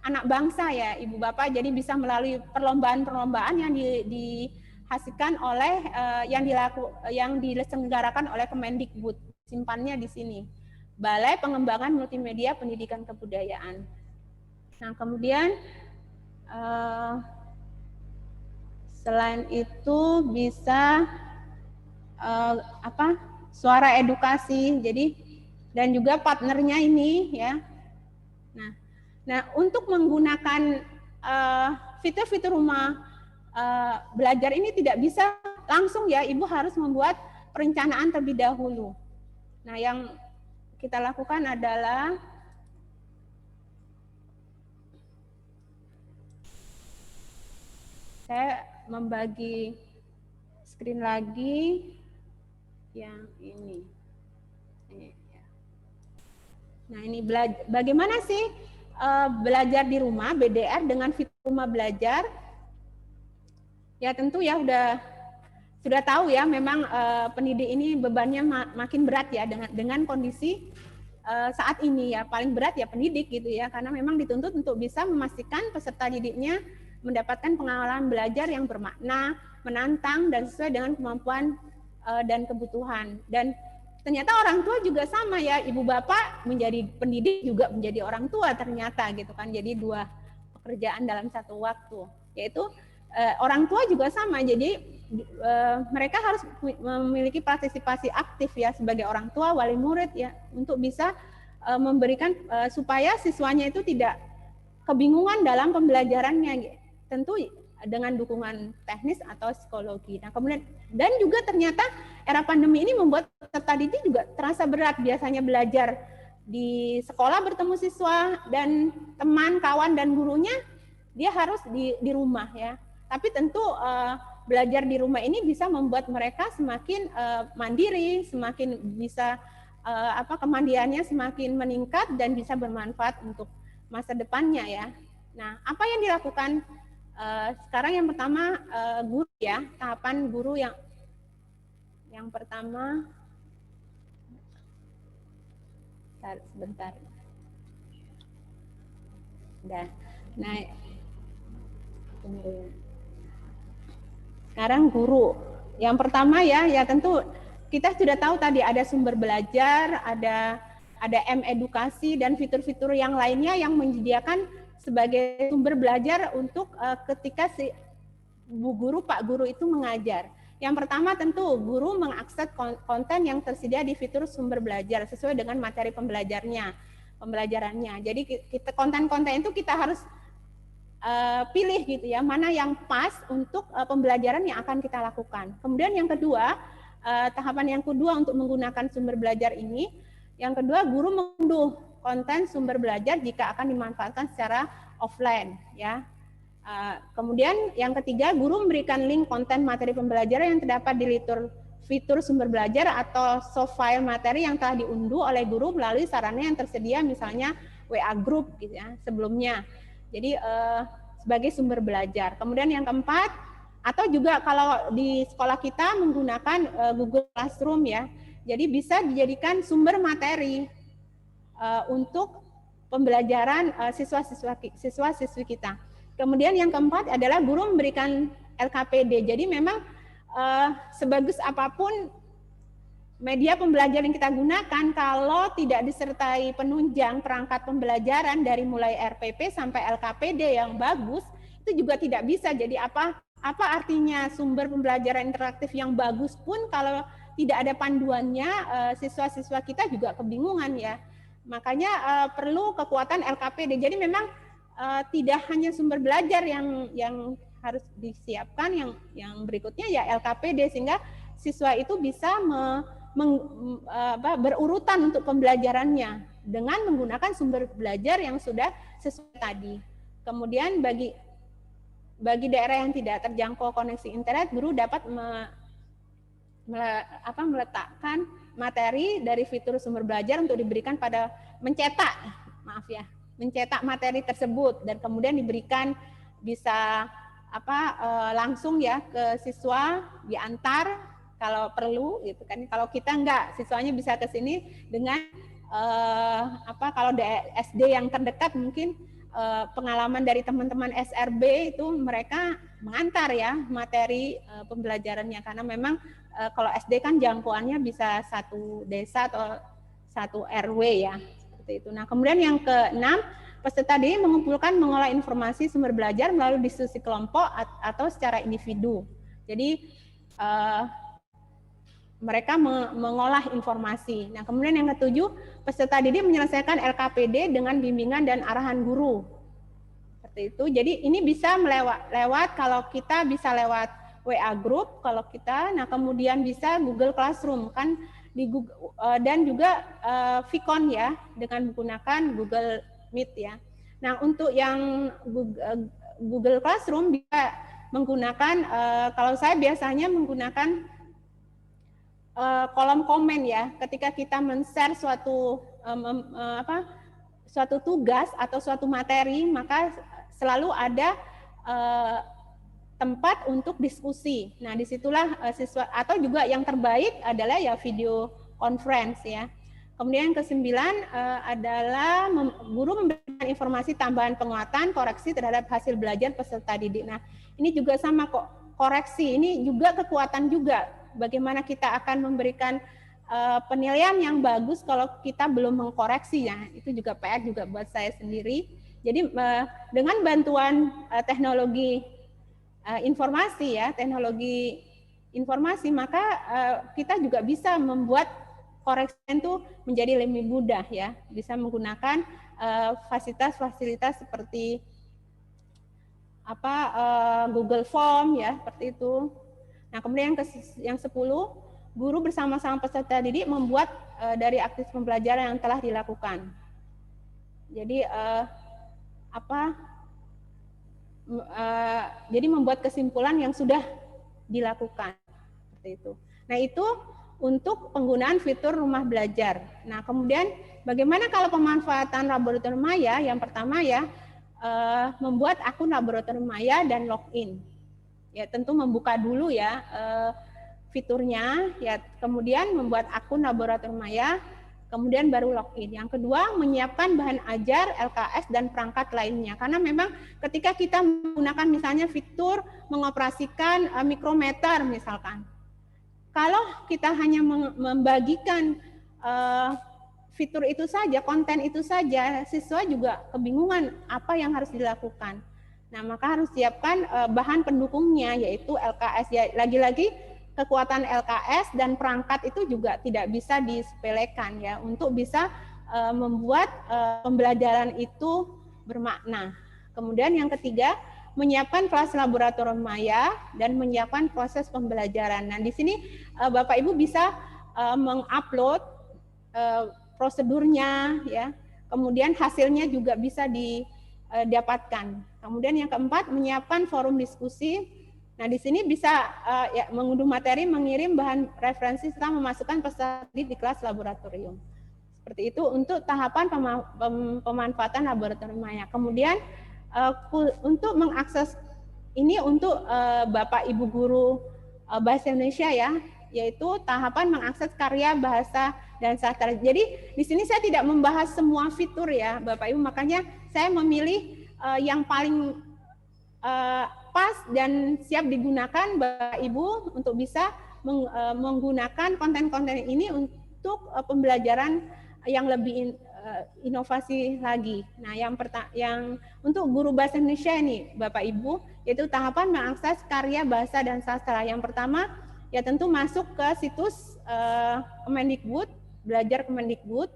anak bangsa ya, Ibu Bapak. Jadi bisa melalui perlombaan-perlombaan yang dihasilkan oleh yang diselenggarakan oleh Kemendikbud. Simpannya di sini. Balai Pengembangan Multimedia Pendidikan Kebudayaan. Nah, kemudian selain itu bisa suara edukasi. Jadi dan juga partnernya ini ya. Nah, untuk menggunakan fitur-fitur rumah belajar ini tidak bisa langsung ya, Ibu harus membuat perencanaan terlebih dahulu. Nah, yang kita lakukan adalah saya membagi screen lagi yang ini. Nah, ini bagaimana sih belajar di rumah BDR dengan fitur rumah belajar? Ya tentu ya sudah tahu ya, memang pendidik ini bebannya makin berat ya dengan kondisi saat ini ya, paling berat ya pendidik gitu ya, karena memang dituntut untuk bisa memastikan peserta didiknya mendapatkan pengalaman belajar yang bermakna, menantang dan sesuai dengan kemampuan dan kebutuhan. Dan ternyata orang tua juga sama ya, Ibu Bapak menjadi pendidik juga menjadi orang tua ternyata gitu kan, jadi dua pekerjaan dalam satu waktu, yaitu orang tua juga sama, jadi mereka harus memiliki partisipasi aktif ya sebagai orang tua, wali murid ya, untuk bisa memberikan supaya siswanya itu tidak kebingungan dalam pembelajarannya, tentu dengan dukungan teknis atau psikologi. Nah, kemudian dan juga ternyata era pandemi ini membuat peserta didik juga terasa berat, biasanya belajar di sekolah bertemu siswa dan teman, kawan dan gurunya dia harus di rumah ya. Tapi tentu belajar di rumah ini bisa membuat mereka semakin mandiri, semakin bisa kemandiriannya semakin meningkat dan bisa bermanfaat untuk masa depannya ya. Nah, apa yang dilakukan sekarang yang pertama guru ya, tahapan guru yang pertama. Sebentar. Udah. Nah, sekarang guru. Yang pertama ya tentu kita sudah tahu tadi ada sumber belajar, ada M-edukasi dan fitur-fitur yang lainnya yang menyediakan sebagai sumber belajar untuk ketika si Bu Guru, Pak Guru itu mengajar. Yang pertama tentu guru mengakses konten yang tersedia di fitur sumber belajar sesuai dengan materi pembelajarannya. Jadi kita konten-konten itu kita harus pilih gitu ya, mana yang pas untuk pembelajaran yang akan kita lakukan. Kemudian yang kedua, tahapan yang kedua untuk menggunakan sumber belajar ini, yang kedua guru mengunduh konten sumber belajar jika akan dimanfaatkan secara offline ya. Kemudian yang ketiga, guru memberikan link konten materi pembelajaran yang terdapat di fitur sumber belajar atau soft file materi yang telah diunduh oleh guru melalui sarana yang tersedia, misalnya WA Group gitu ya, sebelumnya. Jadi sebagai sumber belajar. Kemudian yang keempat, atau juga kalau di sekolah kita menggunakan Google Classroom ya, jadi bisa dijadikan sumber materi untuk pembelajaran siswa-siswi kita. Kemudian yang keempat adalah guru memberikan LKPD. Jadi memang sebagus apapun media pembelajaran yang kita gunakan, kalau tidak disertai penunjang perangkat pembelajaran dari mulai RPP sampai LKPD yang bagus, itu juga tidak bisa. Jadi apa artinya sumber pembelajaran interaktif yang bagus pun kalau tidak ada panduannya, siswa-siswa kita juga kebingungan ya. Makanya perlu kekuatan LKPD. Jadi memang tidak hanya sumber belajar yang harus disiapkan, yang berikutnya ya LKPD, sehingga siswa itu bisa berurutan untuk pembelajarannya dengan menggunakan sumber belajar yang sudah sesuai tadi. Kemudian bagi daerah yang tidak terjangkau koneksi internet, guru dapat meletakkan materi dari fitur sumber belajar untuk diberikan pada mencetak materi tersebut dan kemudian diberikan bisa langsung ya ke siswa, diantar kalau perlu gitu kan. Kalau kita enggak, siswanya bisa ke sini dengan kalau SD yang terdekat mungkin pengalaman dari teman-teman SRB itu mereka mengantar ya materi pembelajarannya, karena memang kalau SD kan jangkauannya bisa satu desa atau satu RW ya. Itu. Nah, kemudian yang keenam, peserta didik mengolah informasi sumber belajar melalui diskusi kelompok atau secara individu. Jadi mereka mengolah informasi. Nah, kemudian yang ketujuh, peserta didik menyelesaikan LKPD dengan bimbingan dan arahan guru. Seperti itu. Jadi ini bisa lewat kalau kita bisa lewat WA Group kalau kita. Nah, kemudian bisa Google Classroom kan di Google, dan juga Vicon ya dengan menggunakan Google Meet ya. Nah, untuk yang Google Classroom bisa menggunakan kalau saya biasanya menggunakan kolom komen ya. Ketika kita men-share suatu tugas atau suatu materi, maka selalu ada tempat untuk diskusi. Nah, disitulah siswa, atau juga yang terbaik adalah ya video conference ya. Kemudian yang ke-9 adalah guru memberikan informasi tambahan penguatan, koreksi terhadap hasil belajar peserta didik. Nah, ini juga sama kok, koreksi ini juga kekuatan juga. Bagaimana kita akan memberikan penilaian yang bagus kalau kita belum mengkoreksi ya. Itu juga PR juga buat saya sendiri. Jadi dengan bantuan teknologi informasi ya, teknologi informasi, maka kita juga bisa membuat koreksi itu menjadi lebih mudah ya, bisa menggunakan fasilitas-fasilitas seperti Google Form ya, seperti itu. Nah, kemudian yang 10, guru bersama-sama peserta didik membuat dari aktivitas pembelajaran yang telah dilakukan. Jadi jadi membuat kesimpulan yang sudah dilakukan seperti itu. Nah, itu untuk penggunaan fitur rumah belajar. Nah, kemudian bagaimana kalau pemanfaatan laboratorium maya? Yang pertama ya, membuat akun laboratorium maya dan login. Ya, tentu membuka dulu ya fiturnya, ya, kemudian membuat akun laboratorium maya, kemudian baru login. Yang kedua, menyiapkan bahan ajar, LKS, dan perangkat lainnya. Karena memang ketika kita menggunakan misalnya fitur mengoperasikan mikrometer misalkan, kalau kita hanya membagikan fitur itu saja, konten itu saja, siswa juga kebingungan apa yang harus dilakukan. Nah, maka harus siapkan bahan pendukungnya, yaitu LKS. Ya, lagi-lagi kekuatan LKS dan perangkat itu juga tidak bisa disepelekan ya, untuk bisa membuat pembelajaran itu bermakna. Kemudian yang ketiga, menyiapkan kelas laboratorium maya dan menyiapkan proses pembelajaran. Nah, di sini Bapak Ibu bisa mengupload prosedurnya ya. Kemudian hasilnya juga bisa didapatkan. Kemudian yang keempat, menyiapkan forum diskusi. Nah, di sini bisa ya, mengunduh materi, mengirim bahan referensi serta memasukkan peserta di kelas laboratorium. Seperti itu untuk tahapan pemanfaatan laboratorium maya. Kemudian untuk mengakses ini untuk Bapak Ibu guru bahasa Indonesia ya, yaitu tahapan mengakses karya bahasa dan sastra. Jadi di sini saya tidak membahas semua fitur ya Bapak Ibu, makanya saya memilih yang paling pas dan siap digunakan Bapak Ibu untuk bisa menggunakan konten-konten ini untuk pembelajaran yang lebih inovasi lagi. Nah, yang untuk guru bahasa Indonesia ini Bapak Ibu, yaitu tahapan mengakses karya bahasa dan sastra. Yang pertama ya tentu masuk ke situs Kemendikbud, belajar Kemendikbud.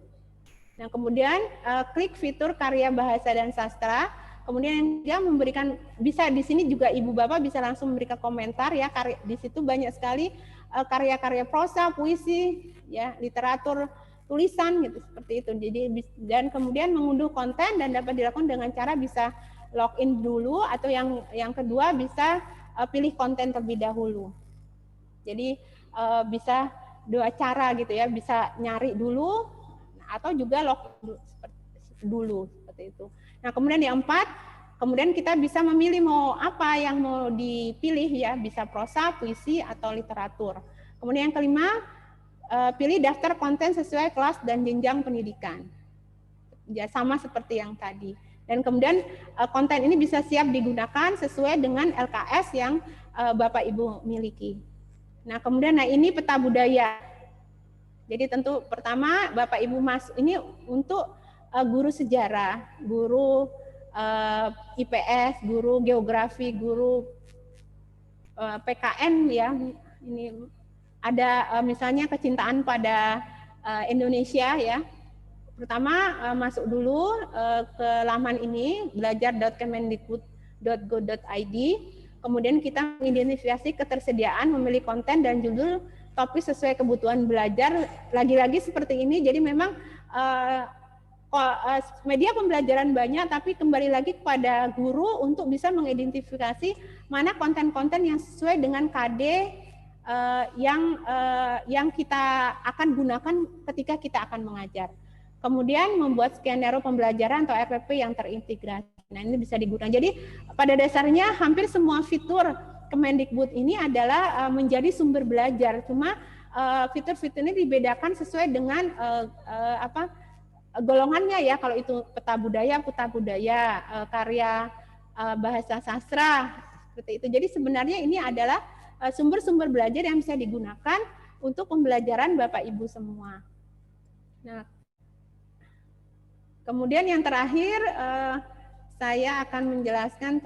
Nah, kemudian klik fitur karya bahasa dan sastra. Kemudian dia memberikan, bisa di sini juga Ibu Bapak bisa langsung memberikan komentar ya, di situ banyak sekali karya-karya prosa, puisi, ya, literatur, tulisan gitu seperti itu. Jadi dan kemudian mengunduh konten dan dapat dilakukan dengan cara bisa login dulu, atau yang kedua bisa pilih konten terlebih dahulu. Jadi bisa dua cara gitu ya, bisa nyari dulu atau juga login dulu seperti itu. Nah, kemudian yang keempat, kemudian kita bisa memilih mau apa yang mau dipilih ya, bisa prosa, puisi, atau literatur. Kemudian yang kelima, pilih daftar konten sesuai kelas dan jenjang pendidikan. Ya, sama seperti yang tadi. Dan kemudian konten ini bisa siap digunakan sesuai dengan LKS yang Bapak Ibu miliki. Nah, kemudian ini peta budaya. Jadi tentu pertama Bapak Ibu ini untuk guru sejarah, guru IPS, guru geografi, guru PKN ya. Ini ada misalnya kecintaan pada Indonesia ya. Pertama masuk dulu ke laman ini, belajar.kemendikbud.go.id. Kemudian kita mengidentifikasi ketersediaan, memilih konten dan judul topik sesuai kebutuhan belajar. Lagi-lagi seperti ini, jadi memang media pembelajaran banyak, tapi kembali lagi kepada guru untuk bisa mengidentifikasi mana konten-konten yang sesuai dengan KD yang kita akan gunakan ketika kita akan mengajar. Kemudian membuat skenario pembelajaran atau RPP yang terintegrasi. Nah, ini bisa digunakan. Jadi pada dasarnya hampir semua fitur Kemendikbud ini adalah menjadi sumber belajar. Cuma fitur-fitur ini dibedakan sesuai dengan golongannya ya. Kalau itu peta budaya, karya bahasa sastra seperti itu. Jadi sebenarnya ini adalah sumber-sumber belajar yang bisa digunakan untuk pembelajaran Bapak Ibu semua. Nah, kemudian yang terakhir saya akan menjelaskan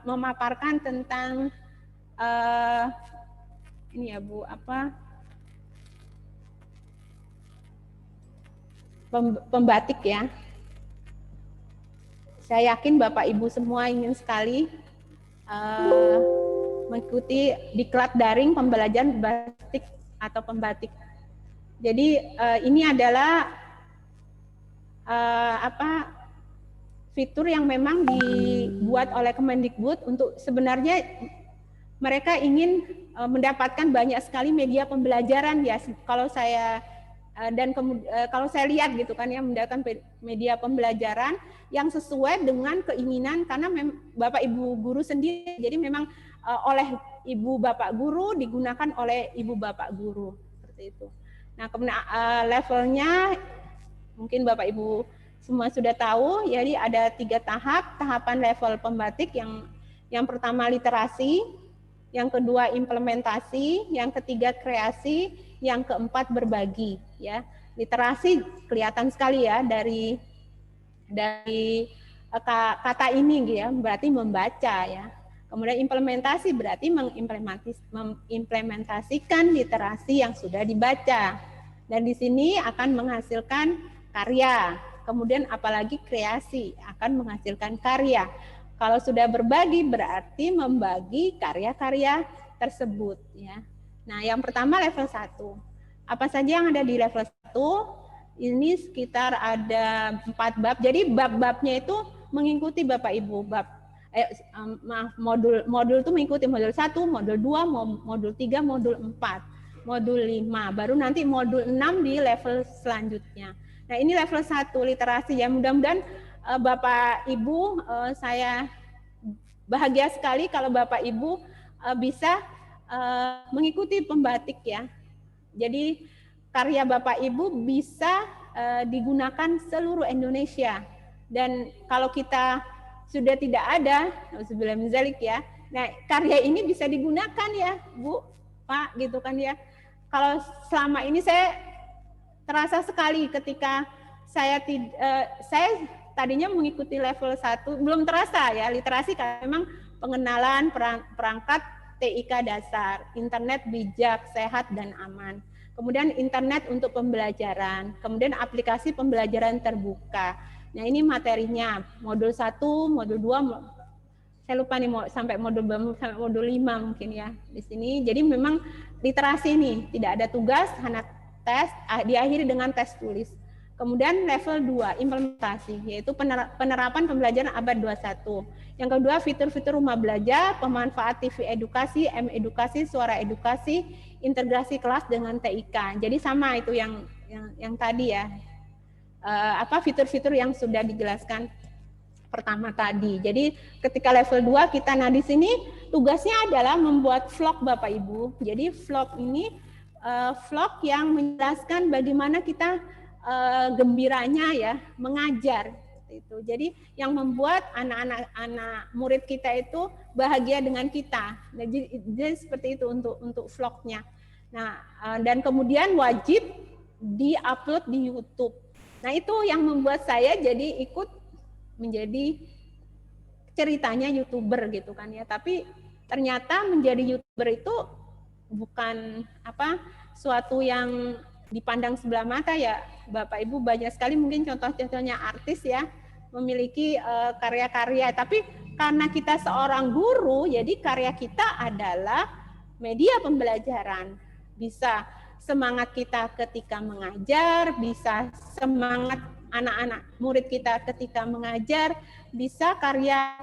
memaparkan tentang ini ya Bu, pembatik ya. Saya yakin Bapak Ibu semua ingin sekali mengikuti diklat daring pembelajaran batik atau pembatik. Jadi ini adalah fitur yang memang dibuat oleh Kemendikbud untuk sebenarnya mereka ingin mendapatkan banyak sekali media pembelajaran ya. Kalau saya kalau saya lihat gitu kan ya, mendapatkan media pembelajaran yang sesuai dengan keinginan karena Bapak Ibu guru sendiri. Jadi memang oleh Ibu Bapak guru digunakan oleh Ibu Bapak guru seperti itu. Nah, kemudian levelnya mungkin Bapak Ibu semua sudah tahu. Jadi ada 3 tahap. Tahapan level pembatik yang pertama literasi, yang kedua implementasi, yang ketiga kreasi, yang keempat berbagi ya. Literasi kelihatan sekali ya dari kata ini gitu ya, berarti membaca ya. Kemudian implementasi berarti mengimplementasikan literasi yang sudah dibaca. Dan di sini akan menghasilkan karya. Kemudian apalagi kreasi akan menghasilkan karya. Kalau sudah berbagi berarti membagi karya-karya tersebut ya. Nah, yang pertama level 1. Apa saja yang ada di level 1? Ini sekitar ada 4 bab. Jadi bab-babnya itu mengikuti Bapak Ibu. Modul itu mengikuti modul 1, modul 2, modul 3, modul 4, modul 5. Baru nanti modul 6 di level selanjutnya. Nah, ini level 1 literasi ya. Mudah-mudahan Bapak Ibu, saya bahagia sekali kalau Bapak Ibu bisa mengikuti pembatik ya. Jadi karya Bapak Ibu bisa digunakan seluruh Indonesia. Dan kalau kita sudah tidak ada, ya. Nah, karya ini bisa digunakan ya, Bu, Pak, gitu kan ya. Kalau selama ini saya terasa sekali ketika saya tadinya mengikuti level 1, belum terasa ya, literasi karena memang pengenalan perangkat TIK dasar, internet bijak, sehat, dan aman. Kemudian internet untuk pembelajaran, kemudian aplikasi pembelajaran terbuka. Nah, ini materinya, modul 1, modul 2, saya lupa nih sampai modul 5 mungkin ya di sini. Jadi memang literasi ini tidak ada tugas, hanya tes, diakhiri dengan tes tulis. Kemudian level 2, implementasi, yaitu penerapan pembelajaran abad 21. Yang kedua, fitur-fitur rumah belajar, pemanfaat TV edukasi, M-edukasi, suara edukasi, integrasi kelas dengan TIK. Jadi sama itu yang tadi ya, fitur-fitur yang sudah dijelaskan pertama tadi. Jadi ketika level 2 kita, nah di sini tugasnya adalah membuat vlog Bapak Ibu. Jadi vlog ini vlog yang menjelaskan bagaimana kita gembiranya ya mengajar itu. Jadi yang membuat anak-anak murid kita itu bahagia dengan kita. Nah, jadi seperti itu untuk vlognya. Nah, dan kemudian wajib di-upload di YouTube. Nah, itu yang membuat saya jadi ikut menjadi ceritanya YouTuber gitu kan ya. Tapi ternyata menjadi YouTuber itu bukan suatu yang dipandang sebelah mata ya. Bapak Ibu banyak sekali mungkin contoh-contohnya artis ya, memiliki karya-karya, tapi karena kita seorang guru, jadi karya kita adalah media pembelajaran. Bisa semangat kita ketika mengajar, bisa semangat anak-anak murid kita ketika mengajar, bisa karya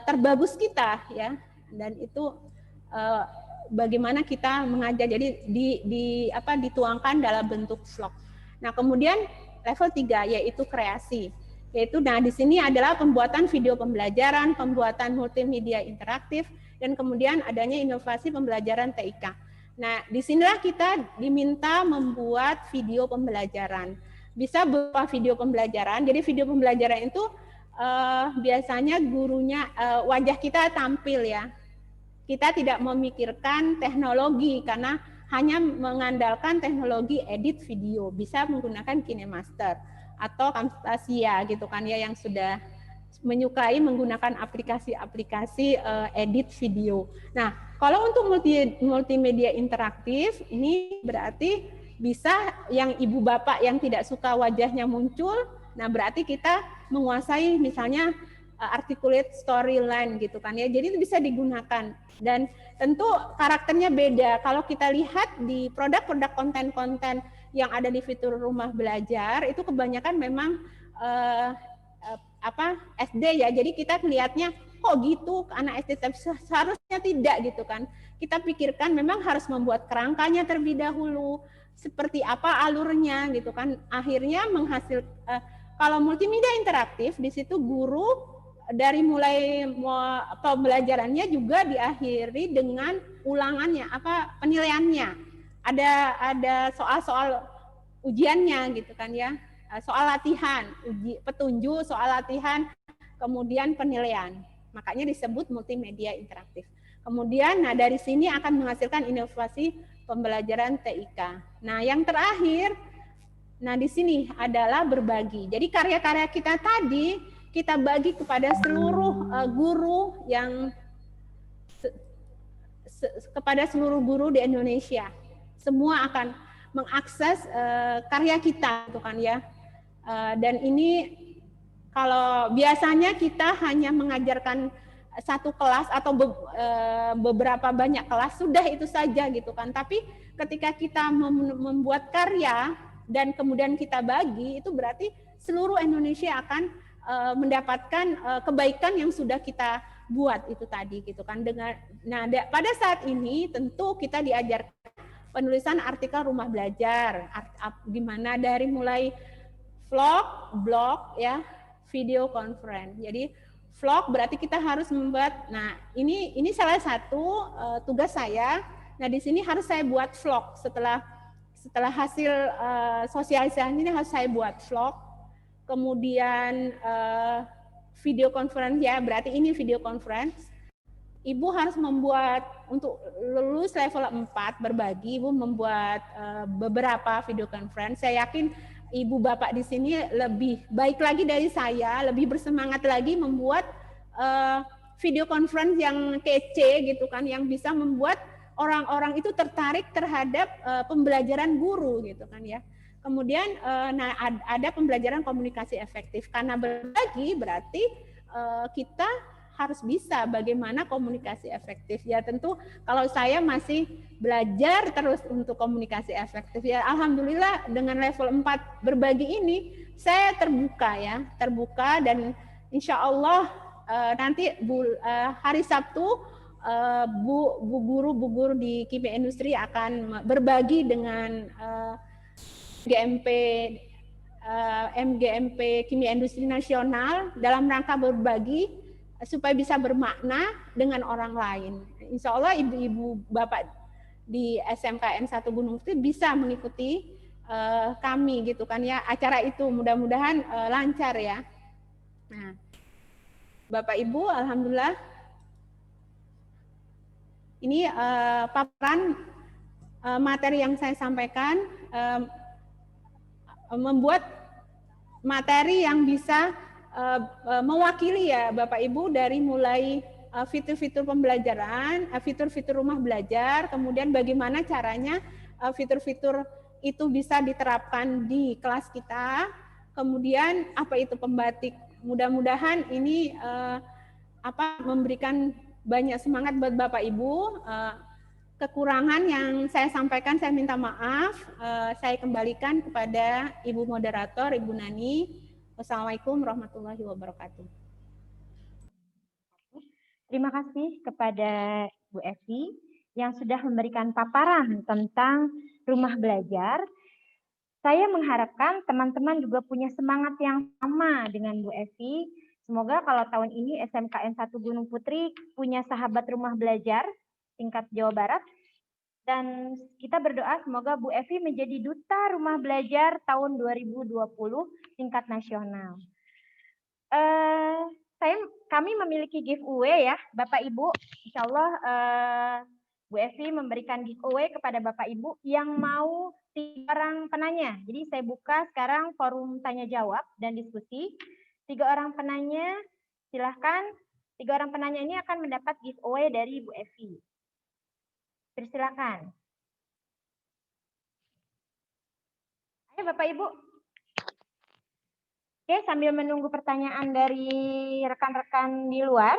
terbagus kita ya. Dan itu bagaimana kita mengajar, jadi dituangkan dalam bentuk vlog. Nah, kemudian level 3 yaitu kreasi. Yaitu di sini adalah pembuatan video pembelajaran, pembuatan multimedia interaktif, dan kemudian adanya inovasi pembelajaran TIK. Nah, disinilah kita diminta membuat video pembelajaran. Bisa berupa video pembelajaran. Jadi video pembelajaran itu biasanya gurunya, wajah kita tampil ya. Kita tidak memikirkan teknologi karena hanya mengandalkan teknologi edit video. Bisa menggunakan KineMaster atau Camtasia gitu kan ya, yang sudah menyukai menggunakan aplikasi-aplikasi edit video. Nah, kalau untuk multimedia interaktif ini berarti bisa yang ibu bapak yang tidak suka wajahnya muncul, nah berarti kita menguasai misalnya articulate storyline gitu kan ya. Jadi itu bisa digunakan dan tentu karakternya beda. Kalau kita lihat di produk-produk konten-konten yang ada di fitur rumah belajar itu kebanyakan memang SD ya. Jadi kita melihatnya kok gitu anak SD, tapi seharusnya tidak gitu kan. Kita pikirkan memang harus membuat kerangkanya terlebih dahulu, seperti apa alurnya gitu kan. Akhirnya kalau multimedia interaktif di situ guru dari mulai pembelajarannya juga diakhiri dengan ulangannya, penilaiannya. Ada soal-soal ujiannya gitu kan ya, soal latihan, petunjuk, soal latihan, kemudian penilaian. Makanya disebut multimedia interaktif. Kemudian, nah dari sini akan menghasilkan inovasi pembelajaran TIK. Nah yang terakhir, nah di sini adalah berbagi. Jadi karya-karya kita tadi kita bagi kepada seluruh guru yang kepada seluruh guru di Indonesia. Semua akan mengakses karya kita, gitu kan ya. Dan ini kalau biasanya kita hanya mengajarkan satu kelas atau beberapa banyak kelas, sudah itu saja gitu kan. Tapi ketika kita membuat karya dan kemudian kita bagi, itu berarti seluruh Indonesia akan mendapatkan kebaikan yang sudah kita buat itu tadi gitu kan. Pada saat ini tentu kita diajarkan penulisan artikel rumah belajar, gimana dari mulai vlog, blog ya, video conference. Jadi vlog berarti kita harus membuat. Nah, ini salah satu tugas saya. Nah, di sini harus saya buat vlog setelah hasil sosialisasi ini harus saya buat vlog. Kemudian video conference ya, berarti ini video conference. Ibu harus membuat untuk lulus level 4 berbagi, Ibu membuat beberapa video conference. Saya yakin Ibu Bapak di sini lebih baik lagi dari saya, lebih bersemangat lagi membuat video conference yang kece gitu kan, yang bisa membuat orang-orang itu tertarik terhadap pembelajaran guru gitu kan ya. Kemudian ada pembelajaran komunikasi efektif. Karena berbagi berarti kita harus bisa bagaimana komunikasi efektif. Ya tentu kalau saya masih belajar terus untuk komunikasi efektif. Ya alhamdulillah dengan level 4 berbagi ini saya terbuka dan insya Allah nanti hari Sabtu Bu guru di kimia industri akan berbagi dengan MGMP Kimia Industri Nasional dalam rangka berbagi supaya bisa bermakna dengan orang lain. Insya Allah ibu-ibu bapak di SMKN 1 Gunung Putri bisa mengikuti kami gitu kan ya, acara itu mudah-mudahan lancar ya. Nah, Bapak Ibu, alhamdulillah ini paparan materi yang saya sampaikan, membuat materi yang bisa mewakili ya Bapak Ibu dari mulai fitur-fitur pembelajaran, fitur-fitur rumah belajar, kemudian bagaimana caranya fitur-fitur itu bisa diterapkan di kelas kita, kemudian apa itu pembatik. Mudah-mudahan ini memberikan banyak semangat buat Bapak Ibu. Kekurangan yang saya sampaikan saya minta maaf. Saya kembalikan kepada Ibu Moderator, Ibu Nani. Wassalamualaikum warahmatullahi wabarakatuh. Terima kasih kepada Bu Evi yang sudah memberikan paparan tentang rumah belajar. Saya mengharapkan teman-teman juga punya semangat yang sama dengan Bu Evi. Semoga kalau tahun ini SMKN 1 Gunung Putri punya sahabat rumah belajar tingkat Jawa Barat, dan kita berdoa semoga Bu Evi menjadi duta rumah belajar tahun 2020 tingkat nasional. Kami memiliki giveaway ya Bapak Ibu. Insya Allah Bu Evi memberikan giveaway kepada Bapak Ibu yang mau 3 orang penanya. Jadi saya buka sekarang forum tanya jawab dan diskusi. 3 orang penanya, silahkan. 3 orang penanya ini akan mendapat giveaway dari Bu Evi. Persilakan. Ayo Bapak Ibu. Oke, sambil menunggu pertanyaan dari rekan-rekan di luar,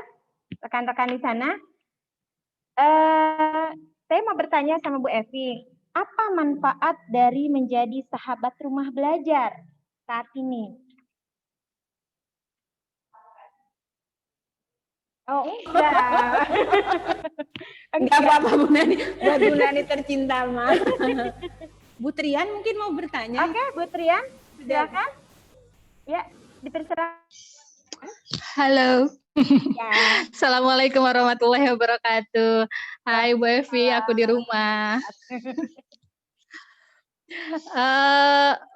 rekan-rekan di sana, saya mau bertanya sama Bu Evi, apa manfaat dari menjadi sahabat rumah belajar saat ini? Oh, enggak. Enggak apa-apa Bu Nani, buat Bu Nani tercinta mah. Bu Trian mungkin mau bertanya. Oke, Bu Trian, silakan. Ya, dipersilakan. Halo. Ya. Assalamualaikum warahmatullahi wabarakatuh. Hai Bu Evi, aku di rumah.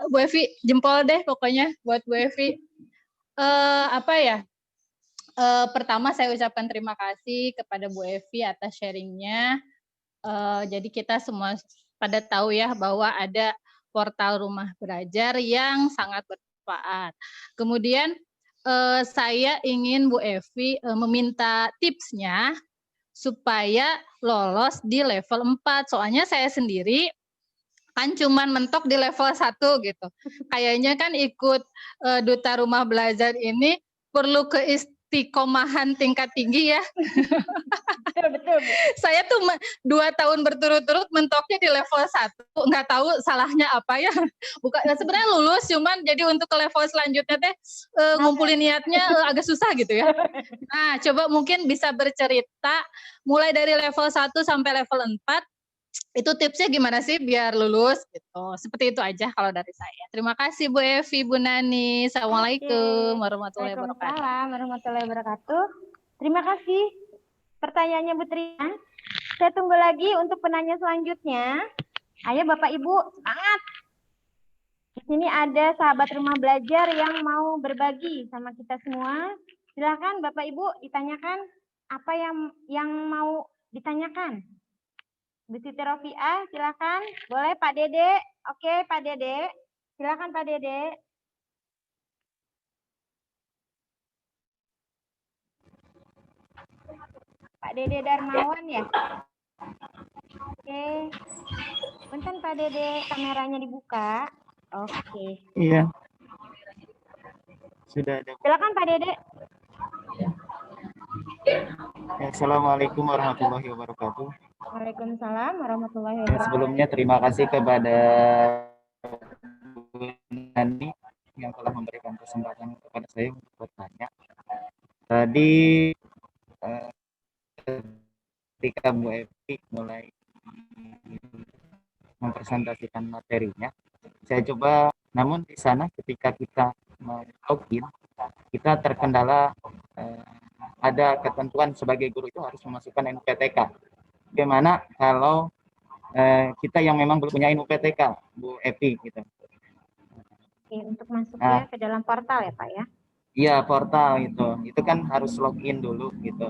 Bu Evi, jempol deh pokoknya buat Bu Evi. Apa ya? Pertama saya ucapkan terima kasih kepada Bu Evi atas sharingnya. Jadi kita semua pada tahu ya bahwa ada portal Rumah Belajar yang sangat bermanfaat. Kemudian saya ingin Bu Evi meminta tipsnya supaya lolos di level 4. Soalnya saya sendiri kan cuman mentok di level 1 gitu. Kayaknya kan ikut Duta Rumah Belajar ini perlu keistiqomahan tingkat tinggi ya. Betul, Bu. Saya tuh 2 tahun berturut-turut mentoknya di level 1, nggak tahu salahnya apa ya. Bukan sebenarnya lulus, cuman jadi untuk ke level selanjutnya teh ngumpulin niatnya agak susah gitu ya. Nah, coba mungkin bisa bercerita mulai dari level 1 sampai level 4, itu tipsnya gimana sih biar lulus gitu. Seperti itu aja kalau dari saya. Terima kasih Bu Evi, Bu Nani. Assalamualaikum warahmatullahi wabarakatuh. Waalaikumsalam warahmatullahi wabarakatuh. Terima kasih pertanyaannya Bu Trian. Saya tunggu lagi untuk penanya selanjutnya. Ayo Bapak Ibu, semangat. Di sini ada sahabat Rumah Belajar yang mau berbagi sama kita semua. Silakan Bapak Ibu ditanyakan apa yang mau ditanyakan. Bu Siti Rofiah, silakan. Boleh Pak Dede? Oke, Pak Dede. Silakan Pak Dede. Pak Dede Darmawan ya? Oke. Punten Pak Dede, kameranya dibuka. Oke. Iya. Sudah ada. Silakan Pak Dede. Assalamualaikum warahmatullahi wabarakatuh. Waalaikumsalam warahmatullahi Ya, wabarakatuh. sebelumnya terima kasih kepada Bu Nani yang telah memberikan kesempatan kepada saya untuk bertanya. Tadi ketika Bu Evi mulai mempresentasikan materinya, saya coba, namun di sana ketika kita mau login, kita terkendala ada ketentuan sebagai guru itu harus memasukkan NUPTK. Bagaimana kalau kita yang memang belum punya NUPTK, Bu Evi gitu. Oke, untuk masuknya ke dalam portal ya Pak ya? Iya, portal itu kan harus login dulu gitu.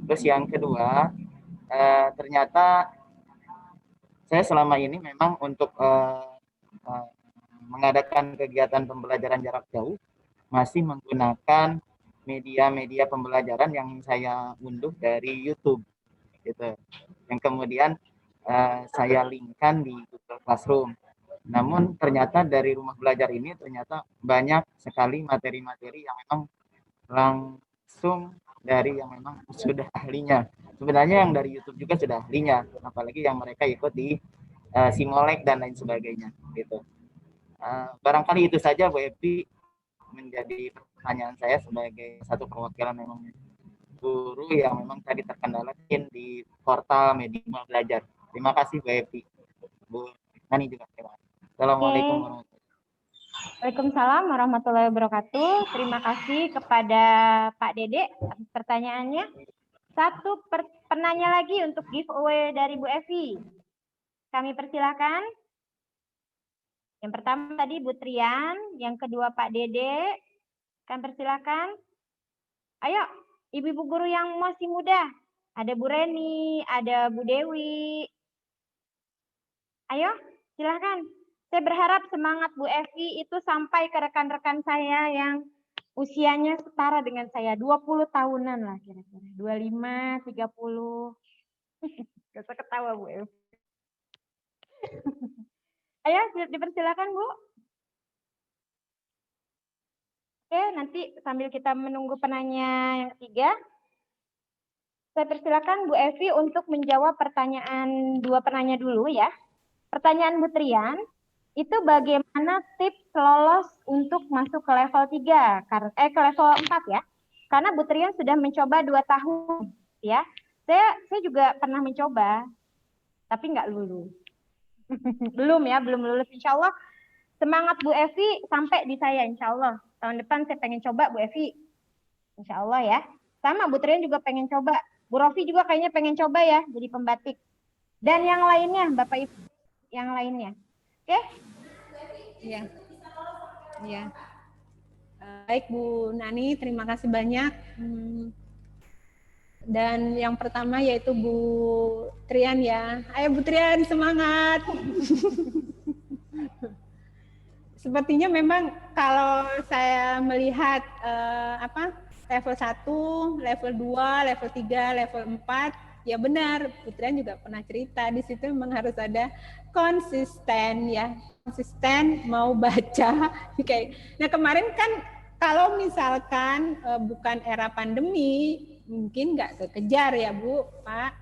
Terus yang kedua, ternyata saya selama ini memang untuk mengadakan kegiatan pembelajaran jarak jauh masih menggunakan media-media pembelajaran yang saya unduh dari YouTube gitu. Yang kemudian saya linkkan di Google Classroom. Namun ternyata dari Rumah Belajar ini ternyata banyak sekali materi-materi yang memang langsung dari yang memang sudah ahlinya. Sebenarnya yang dari YouTube juga sudah ahlinya, apalagi yang mereka ikut di Simolek dan lain sebagainya gitu. Barangkali itu saja Bu Evi menjadi pertanyaan saya sebagai satu perwakilan memang guru yang memang tadi terkendala di portal media belajar. Terima kasih Bu Evi. Bu Nani juga terima kasih. Assalamualaikum warahmatullahi wabarakatuh. Waalaikumsalam warahmatullahi wabarakatuh. Terima kasih kepada Pak Dede atas pertanyaannya. Satu penanya lagi untuk giveaway dari Bu Evi. Kami persilakan. Yang pertama tadi Bu Trian, yang kedua Pak Dede. Kami persilakan. Ayo, ibu-ibu guru yang masih muda. Ada Bu Reni, ada Bu Dewi. Ayo, silakan. Saya berharap semangat Bu Evi itu sampai ke rekan-rekan saya yang usianya setara dengan saya. 20 tahunan lah kira-kira. 25, 30. Gak usah ketawa Bu Evi. Ayo, dipersilakan Bu. Oke, nanti sambil kita menunggu penanya yang ketiga, saya persilakan Bu Evi untuk menjawab pertanyaan dua penanya dulu ya. Pertanyaan Bu Trian, itu bagaimana tips lolos untuk masuk ke level 3, ke level 4 ya? Karena Bu Trian sudah mencoba 2 tahun, ya. Saya juga pernah mencoba, tapi nggak lulus. Belum ya, belum lulus. Insya Allah semangat Bu Evi sampai di saya, insya Allah. Tahun depan saya pengen coba Bu Evi, insya Allah ya. Sama Bu Trian juga pengen coba. Bu Rofi juga kayaknya pengen coba ya, jadi pembatik. Dan yang lainnya, Bapak Ibu, yang lainnya. Oke? Ya. Ya. Baik Bu Nani, terima kasih banyak. Dan yang pertama yaitu Bu Trian ya. Ayo Bu Trian, semangat. Sepertinya memang kalau saya melihat level 1, level 2, level 3, level 4, ya benar, Bu Trian juga pernah cerita di situ memang harus ada konsisten ya. Konsisten mau baca kayak. Nah, kemarin kan kalau misalkan bukan era pandemi, mungkin nggak kekejar ya Bu, Pak,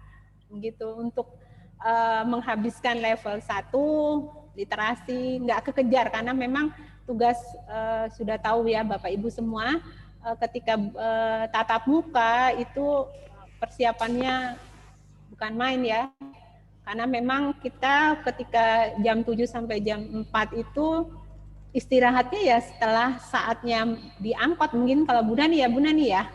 gitu untuk menghabiskan level 1 literasi, nggak kekejar karena memang tugas sudah tahu ya Bapak Ibu semua, ketika tatap muka itu persiapannya bukan main ya, karena memang kita ketika jam 7 sampai jam 4 itu istirahatnya ya setelah saatnya diangkut, mungkin kalau Bu Nani ya.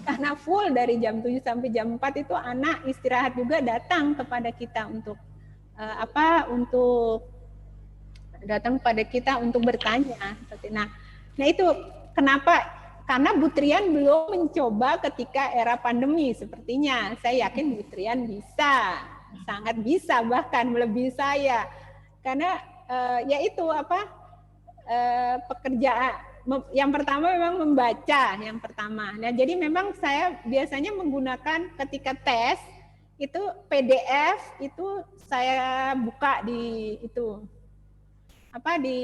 Karena full dari jam 7 sampai jam 4 itu anak istirahat juga datang kepada kita untuk untuk datang kepada kita untuk bertanya. Nah itu kenapa? Karena Bu Trian belum mencoba ketika era pandemi sepertinya. Saya yakin Bu Trian bisa, sangat bisa bahkan melebihi saya. Karena yaitu pekerjaan yang pertama memang membaca yang pertama. Nah, jadi memang saya biasanya menggunakan ketika tes itu PDF itu saya buka di itu di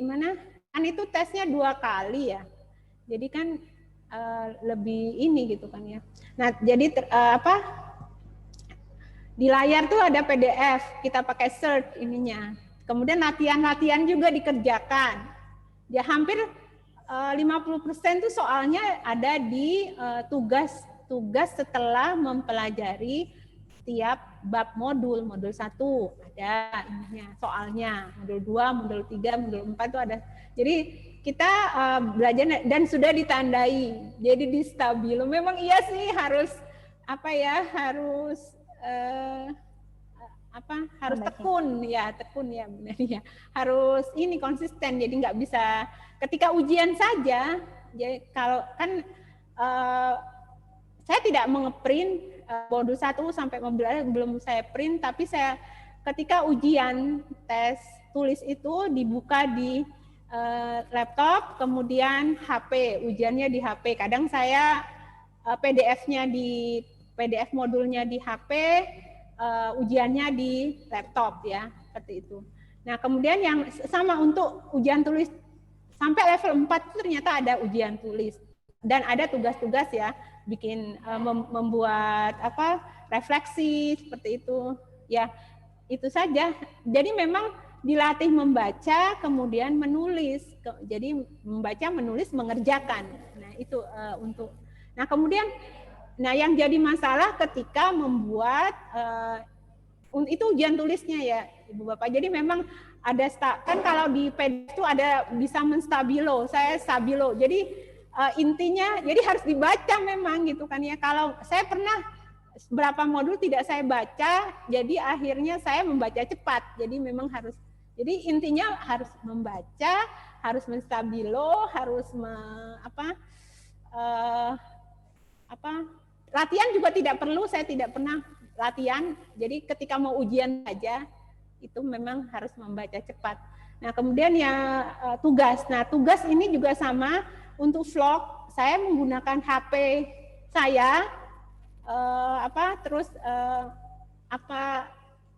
mana? Kan itu tesnya 2 kali ya. Jadi kan lebih ini gitu kan ya. Nah, jadi di layar tuh ada PDF, kita pakai search ininya. Kemudian latihan-latihan juga dikerjakan. Ya hampir 50% tuh soalnya ada di tugas setelah mempelajari tiap bab modul 1 ada ininya soalnya, modul 2, modul 3, modul 4 itu ada. Jadi kita belajar dan sudah ditandai. Jadi di stabilo. Memang iya sih harus harus tekun ya benar ya. Harus ini konsisten. Jadi nggak bisa ketika ujian saja. Jadi kalau kan saya tidak mengeprint modul 1 sampai modul 2 belum saya print, tapi saya ketika ujian tes tulis itu dibuka di laptop, kemudian HP, ujiannya di HP. Kadang saya PDF-nya di PDF modulnya di HP, ujiannya di laptop ya, seperti itu. Nah, kemudian yang sama untuk ujian tulis sampai level 4 itu ternyata ada ujian tulis dan ada tugas-tugas ya, bikin membuat refleksi seperti itu. Ya, itu saja. Jadi memang dilatih membaca, kemudian menulis. Jadi membaca, menulis, mengerjakan. Nah, itu untuk. Nah, kemudian yang jadi masalah ketika membuat itu ujian tulisnya ya, Ibu Bapak. Jadi memang ada kan kalau di PDF itu ada bisa menstabilo, saya stabilo. Jadi intinya jadi harus dibaca memang gitu kan ya. Kalau saya pernah beberapa modul tidak saya baca, jadi akhirnya saya membaca cepat. Jadi memang harus, jadi intinya harus membaca, harus menstabilo, harus latihan juga tidak perlu, saya tidak pernah latihan. Jadi ketika mau ujian saja itu memang harus membaca cepat. Nah, kemudian ya tugas. Nah, tugas ini juga sama untuk vlog. Saya menggunakan HP saya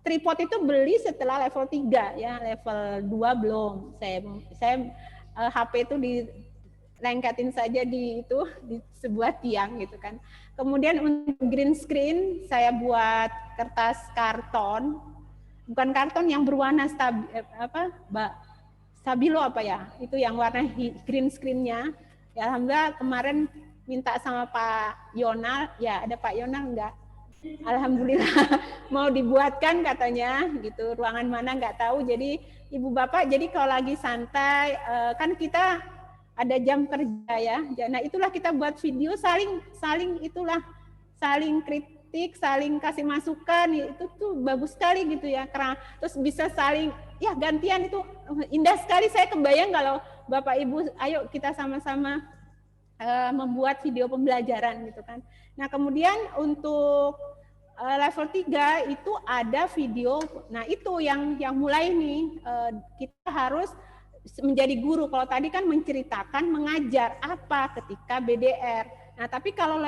tripod itu beli setelah level 3 ya, level 2 belum. Saya HP itu dilengkatin saja di sebuah tiang gitu kan. Kemudian untuk green screen saya buat kertas karton, bukan karton yang berwarna stabilo itu yang warna green screen-nya. Ya, alhamdulillah kemarin minta sama Pak Yonal, ya ada Pak Yonal enggak? Alhamdulillah mau dibuatkan katanya gitu, ruangan mana nggak tahu. Jadi ibu bapak, jadi kalau lagi santai kan kita ada jam kerja ya, nah itulah kita buat video saling kritik, saling kasih masukan, itu tuh bagus sekali gitu ya, karena terus bisa saling ya gantian, itu indah sekali. Saya kebayang kalau bapak ibu ayo kita sama-sama membuat video pembelajaran gitu kan. Nah kemudian untuk level 3 itu ada video. Nah itu yang mulai nih, kita harus menjadi guru. Kalau tadi kan menceritakan, mengajar apa ketika BDR. Nah tapi kalau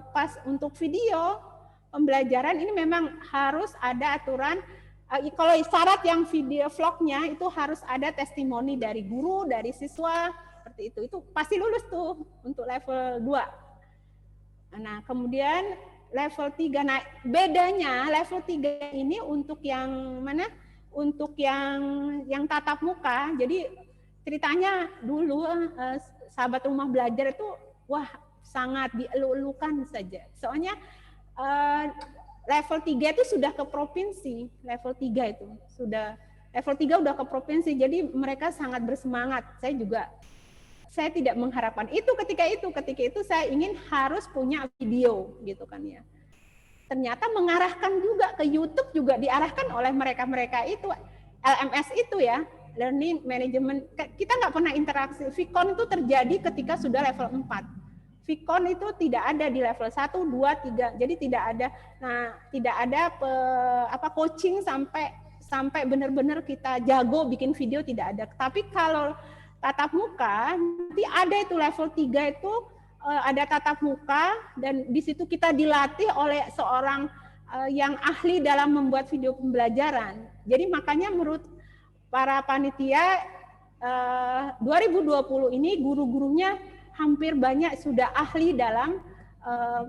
pas untuk video pembelajaran ini memang harus ada aturan. Kalau syarat yang video vlognya itu harus ada testimoni dari guru, dari siswa, seperti itu pasti lulus tuh untuk level 2. Nah kemudian level 3, nah bedanya level 3 ini untuk yang mana? Untuk yang tatap muka. Jadi ceritanya dulu sahabat rumah belajar itu wah sangat dielu-elukan saja. Soalnya level 3 itu sudah ke provinsi, level 3 itu sudah, level 3 udah ke provinsi, jadi mereka sangat bersemangat. Saya tidak mengharapkan itu ketika itu saya ingin harus punya video gitu kan ya. Ternyata mengarahkan juga ke YouTube juga diarahkan oleh mereka itu LMS itu ya, Learning Management. Kita nggak pernah interaksi. Vicon itu terjadi ketika sudah level 4. Vicon itu tidak ada di level 1, 2, 3. Jadi tidak ada. Nah, tidak ada coaching sampai benar-benar kita jago bikin video, tidak ada. Tapi kalau tatap muka, nanti ada itu level 3 itu ada tatap muka, dan di situ kita dilatih oleh seorang yang ahli dalam membuat video pembelajaran. Jadi makanya menurut para panitia 2020 ini guru-gurunya hampir banyak sudah ahli dalam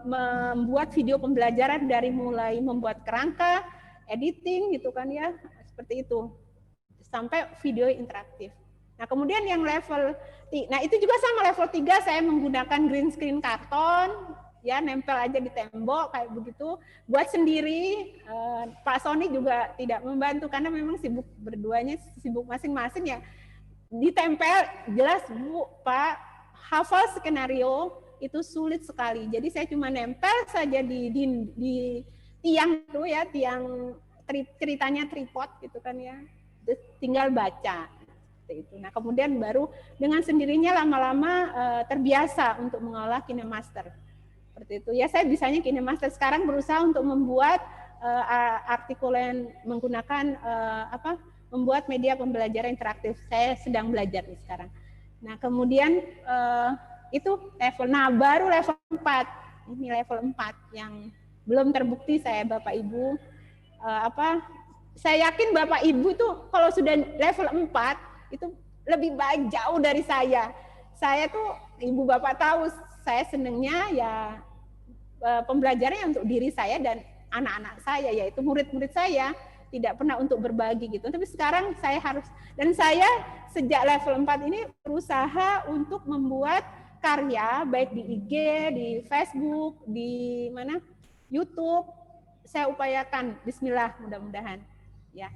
membuat video pembelajaran, dari mulai membuat kerangka, editing gitu kan ya, seperti itu, sampai video interaktif. Nah kemudian yang level, nah itu juga sama level 3 saya menggunakan green screen karton, ya nempel aja di tembok kayak begitu, buat sendiri. Pak Sony juga tidak membantu karena memang sibuk berduanya, sibuk masing-masing ya. Ditempel jelas Bu, Pak, hafal skenario itu sulit sekali. Jadi saya cuma nempel saja di tiang itu ya, tiang ceritanya tripod gitu kan ya. Terus tinggal baca. Itu. Nah kemudian baru dengan sendirinya lama-lama terbiasa untuk mengolah KineMaster. Seperti itu. Ya saya bisanya KineMaster, sekarang berusaha untuk membuat artikulen menggunakan membuat media pembelajaran interaktif. Saya sedang belajar nih sekarang. Nah kemudian itu level, nah baru level 4. Ini level 4 yang belum terbukti saya Bapak Ibu. Saya yakin Bapak Ibu tuh kalau sudah level 4 itu lebih baik jauh dari saya. Saya tuh, Ibu Bapak tahu, saya senangnya ya pembelajarannya untuk diri saya dan anak-anak saya, yaitu murid-murid saya, tidak pernah untuk berbagi gitu. Tapi sekarang saya harus, dan saya sejak level 4 ini berusaha untuk membuat karya, baik di IG, di Facebook, di mana YouTube, saya upayakan, bismillah mudah-mudahan. Ya.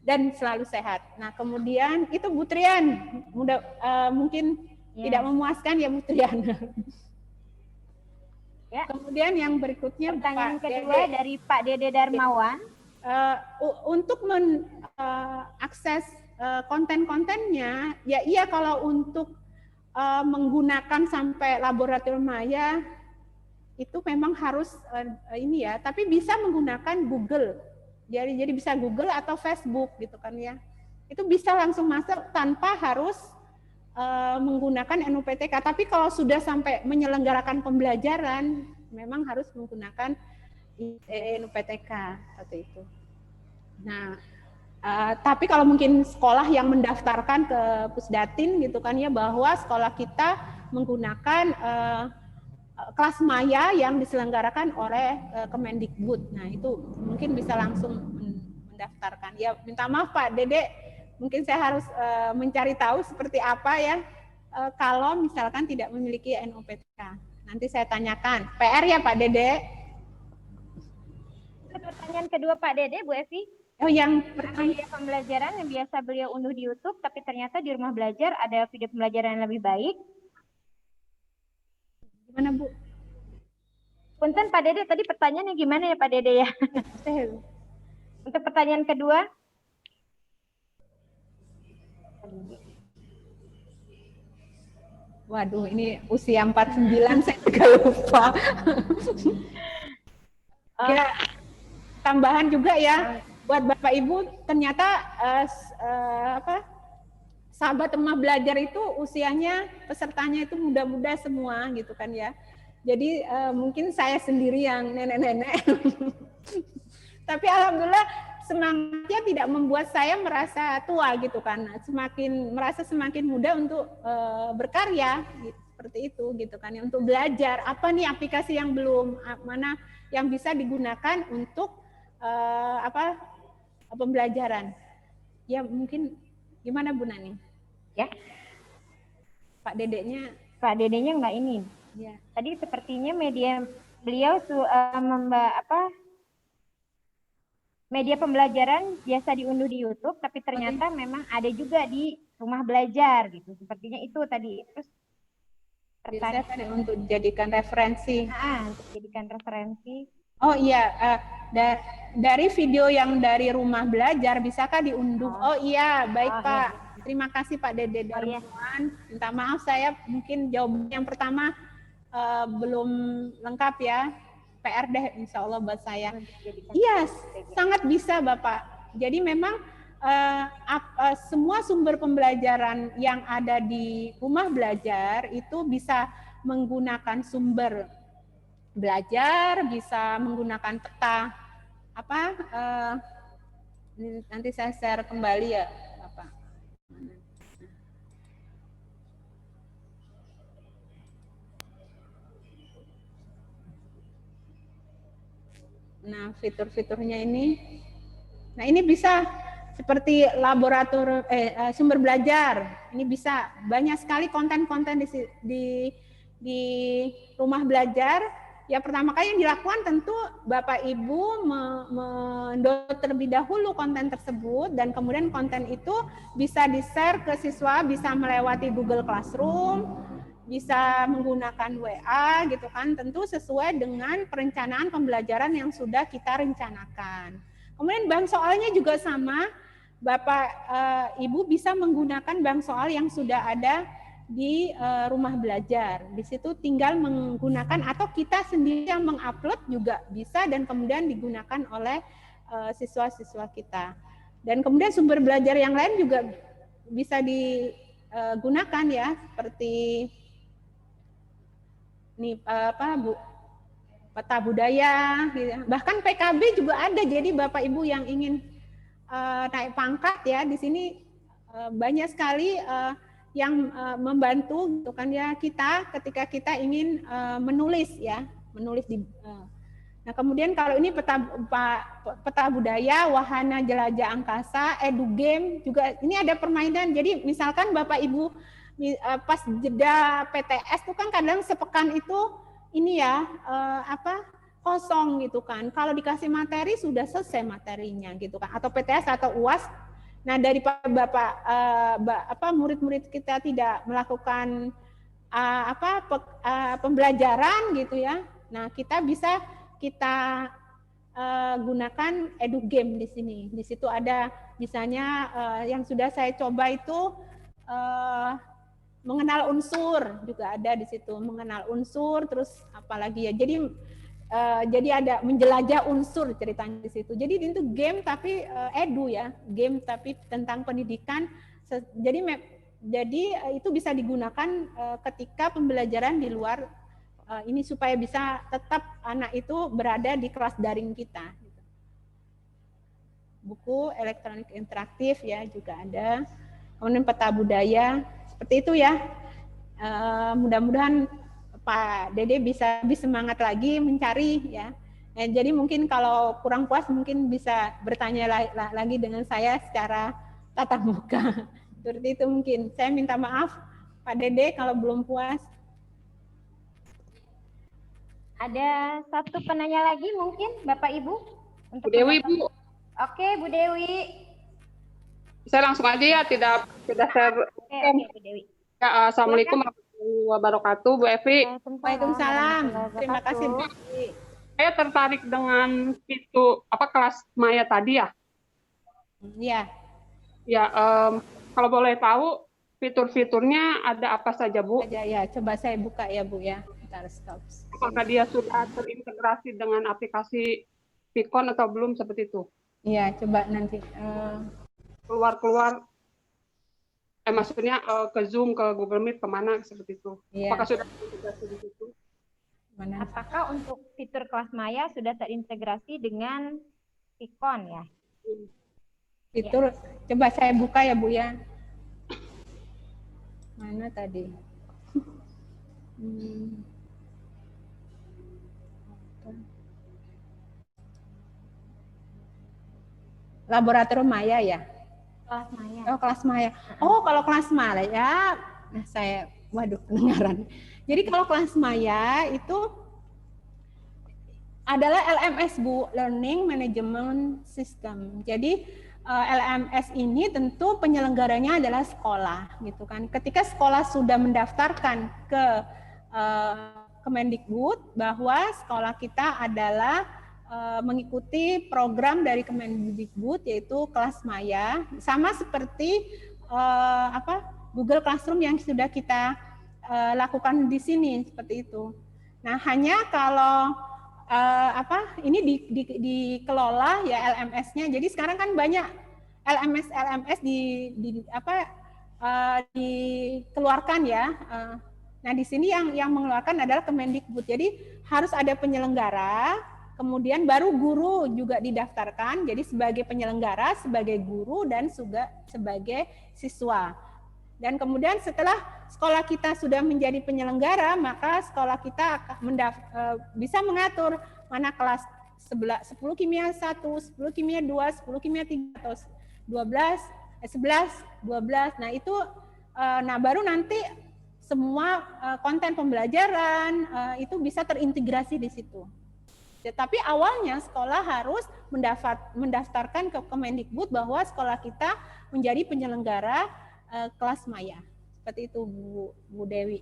Dan selalu sehat. Nah kemudian itu Bu Trian, mungkin tidak memuaskan ya Bu Trian. Ya. Kemudian yang berikutnya pertanyaan Pak kedua Dede. dari Pak Dede Darmawan. Untuk mengakses konten-kontennya, ya iya kalau untuk menggunakan sampai laboratorium maya itu memang harus ini ya, tapi bisa menggunakan Google. Jadi bisa Google atau Facebook gitu kan ya. Itu bisa langsung masuk tanpa harus menggunakan NUPTK. Tapi kalau sudah sampai menyelenggarakan pembelajaran, memang harus menggunakan NUPTK seperti itu. Nah, tapi kalau mungkin sekolah yang mendaftarkan ke Pusdatin gitu kan ya, bahwa sekolah kita menggunakan kelas maya yang diselenggarakan oleh Kemendikbud. Nah itu mungkin bisa langsung mendaftarkan. Ya minta maaf Pak Dede, mungkin saya harus mencari tahu seperti apa ya kalau misalkan tidak memiliki NOPTK. Nanti saya tanyakan. PR ya Pak Dede. Pertanyaan kedua Pak Dede, Bu Evi. Oh, yang Media pembelajaran yang biasa beliau unduh di YouTube, tapi ternyata di rumah belajar ada video pembelajaran yang lebih baik. gimana Bu? Punten Pak Dede, tadi pertanyaannya gimana ya Pak Dede ya? Untuk pertanyaan kedua. Waduh, ini usia 49 saya juga lupa. Ya, tambahan juga ya buat Bapak Ibu, ternyata sahabat rumah belajar itu usianya pesertanya itu muda-muda semua gitu kan ya. Jadi mungkin saya sendiri yang nenek-nenek. Tapi alhamdulillah semangatnya tidak membuat saya merasa tua gitu kan. Merasa semakin muda untuk berkarya gitu, seperti itu gitu kan ya, untuk belajar apa nih aplikasi yang belum, mana yang bisa digunakan untuk pembelajaran. Ya mungkin gimana Bu Nani? Ya. Pak Dedeknya nggak ini. Ya. Tadi sepertinya media beliau media pembelajaran biasa diunduh di YouTube, tapi ternyata memang ada juga di rumah belajar gitu. Sepertinya itu tadi. Terus tertarik untuk dijadikan referensi. Untuk dijadikan referensi. Oh iya, dari video yang dari rumah belajar bisakah diunduh? Oh iya, baik Pak. Iya. Terima kasih Pak Dede Darmawan. Minta maaf saya mungkin jawaban yang pertama belum lengkap ya. PR deh insya Allah buat saya. Iya, sangat bisa Bapak. Jadi memang semua sumber pembelajaran yang ada di rumah belajar itu bisa menggunakan sumber belajar, bisa menggunakan peta nanti saya share kembali ya Bapak. Nah, fitur-fiturnya ini. Nah, ini bisa seperti laboratorium sumber belajar. Ini bisa banyak sekali konten-konten di rumah belajar. Ya, pertama kali yang dilakukan tentu Bapak Ibu mendownload terlebih dahulu konten tersebut, dan kemudian konten itu bisa di-share ke siswa, bisa melewati Google Classroom, bisa menggunakan WA gitu kan, tentu sesuai dengan perencanaan pembelajaran yang sudah kita rencanakan. Kemudian bank soalnya juga sama, Bapak Ibu bisa menggunakan bank soal yang sudah ada di rumah belajar. Di situ tinggal menggunakan atau kita sendiri yang mengupload juga bisa, dan kemudian digunakan oleh siswa-siswa kita. Dan kemudian sumber belajar yang lain juga bisa digunakan ya, seperti ini peta budaya, gitu. Bahkan PKB juga ada. Jadi Bapak Ibu yang ingin naik pangkat ya, di sini banyak sekali yang membantu gitu kan ya, kita ketika kita ingin menulis di. Nah kemudian kalau ini peta budaya, wahana jelajah angkasa, edugame juga ini ada permainan. Jadi misalkan Bapak Ibu pas jeda PTS itu kan kadang sepekan itu ini ya kosong gitu kan. Kalau dikasih materi sudah selesai materinya gitu kan, atau PTS atau UAS. Nah daripada murid-murid kita tidak melakukan pembelajaran gitu ya. Nah kita bisa gunakan edugame di sini. Di situ ada misalnya yang sudah saya coba itu mengenal unsur juga ada di situ, mengenal unsur, terus apalagi ya. Jadi ada menjelajah unsur ceritanya di situ. Jadi itu game tapi edu ya, game tapi tentang pendidikan. Jadi itu bisa digunakan ketika pembelajaran di luar ini supaya bisa tetap anak itu berada di kelas daring kita. Buku elektronik interaktif ya juga ada. Kemudian peta budaya. Seperti itu ya, mudah-mudahan Pak Dede bisa lebih semangat lagi mencari ya. Jadi mungkin kalau kurang puas mungkin bisa bertanya lagi dengan saya secara tatap muka. Seperti itu mungkin. Saya minta maaf Pak Dede kalau belum puas. Ada satu penanya lagi mungkin Bapak Ibu? Bu Dewi, Bu. Oke, Bu Dewi. Saya langsung aja ya, tidak share. Oke, Bu Dewi. Ya, Assalamualaikum warahmatullahi wabarakatuh, Bu Evi. Waalaikumsalam. Terima kasih, Bu. Saya tertarik dengan itu kelas Maya tadi ya. Iya. Ya, kalau boleh tahu fitur-fiturnya ada apa saja, Bu? Ya, coba saya buka ya, Bu ya. Bentar, stop. Apakah dia sudah terintegrasi dengan aplikasi Vicon atau belum seperti itu? Iya, coba nanti. Keluar-keluar, maksudnya ke Zoom, ke Google Meet, kemana seperti itu? Iya. Apakah sudah terintegrasi di situ? Mana? Apakah untuk fitur kelas Maya sudah terintegrasi dengan Vicon ya? Fitur, coba saya buka ya, Bu ya. Mana tadi? Laboratorium Maya ya? Kelas Maya. Oh, kelas Maya. Oh, kalau kelas Maya, nah saya, waduh, kedengaran. Jadi kalau kelas Maya itu adalah LMS, Bu, Learning Management System. Jadi LMS ini tentu penyelenggaranya adalah sekolah, gitu kan. Ketika sekolah sudah mendaftarkan ke Kemendikbud bahwa sekolah kita adalah mengikuti program dari Kemendikbud yaitu kelas Maya, sama seperti Google Classroom yang sudah kita lakukan di sini seperti itu. Nah, hanya kalau ini dikelola ya LMS-nya. Jadi sekarang kan banyak LMS dikeluarkan ya. Nah, di sini yang mengeluarkan adalah Kemendikbud. Jadi harus ada penyelenggara, kemudian baru guru juga didaftarkan. Jadi sebagai penyelenggara, sebagai guru dan juga sebagai siswa. Dan kemudian setelah sekolah kita sudah menjadi penyelenggara, maka sekolah kita bisa mengatur mana kelas 10 kimia 1, 10 kimia 2, 10 kimia 3, atau 11, 12. Nah itu, baru nanti semua konten pembelajaran itu bisa terintegrasi di situ. Tapi awalnya sekolah harus mendaftarkan ke Kemendikbud bahwa sekolah kita menjadi penyelenggara kelas Maya. Seperti itu, Bu Dewi.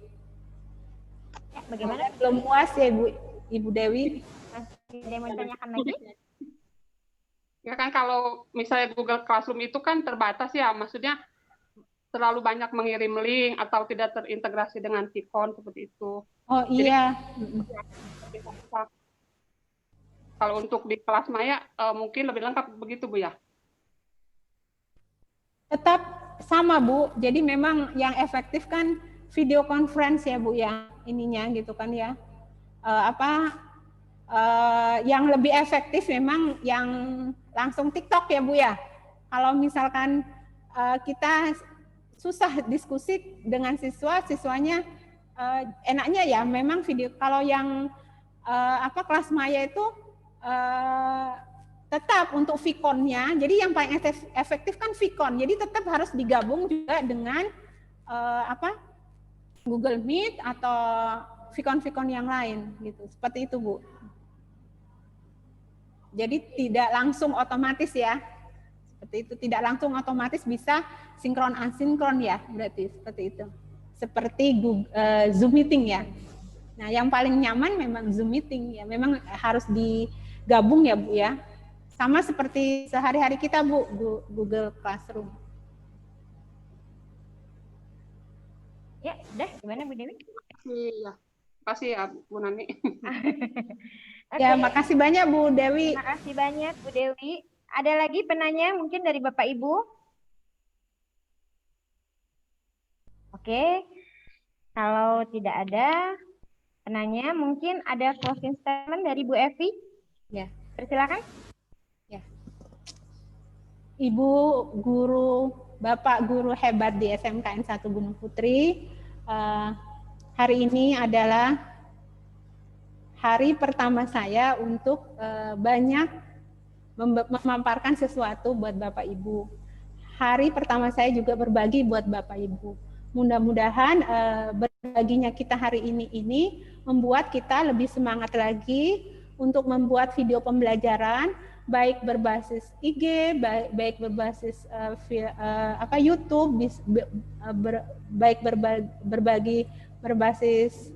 Bagaimana? Belum puas ya, Ibu Dewi? Ada yang mau ditanyakan lagi? Ya kan kalau misalnya Google Classroom itu kan terbatas ya, maksudnya terlalu banyak mengirim link atau tidak terintegrasi dengan Vicon seperti itu. Oh iya. Jadi, kalau untuk di kelas Maya mungkin lebih lengkap begitu, Bu ya? Tetap sama, Bu. Jadi memang yang efektif kan video conference ya, Bu ya. Ininya gitu kan ya. Yang lebih efektif memang yang langsung TikTok ya, Bu ya. Kalau misalkan kita susah diskusi dengan siswanya enaknya ya memang video. Kalau yang kelas Maya itu tetap untuk Vicon-nya, jadi yang paling efektif kan Vicon. Jadi tetap harus digabung juga dengan Google Meet atau Vicon yang lain gitu. Seperti itu, Bu. Jadi tidak langsung otomatis ya. Seperti itu, tidak langsung otomatis bisa sinkron asinkron ya, berarti seperti itu. Seperti Zoom meeting ya. Nah, yang paling nyaman memang Zoom meeting ya. Memang harus digabung ya, Bu ya. Sama seperti sehari-hari kita, Bu, Google Classroom. Ya, udah. Gimana, Bu Dewi? Iya. Makasih ya, Bu Nani. Ya, makasih banyak, Bu Dewi. Terima kasih banyak, Bu Dewi. Ada lagi penanya mungkin dari Bapak Ibu? Oke. Kalau tidak ada penanya, mungkin ada closing statement dari Bu Evi. Ya. Persilakan. Ya. Ibu guru, Bapak guru hebat di SMKN 1 Gunung Putri, hari ini adalah hari pertama saya untuk banyak memaparkan sesuatu buat Bapak Ibu. Hari pertama saya juga berbagi buat Bapak Ibu. mudah-mudahan berbaginya kita hari ini membuat kita lebih semangat lagi untuk membuat video pembelajaran, baik berbasis IG, baik berbasis YouTube, baik berbagi berbasis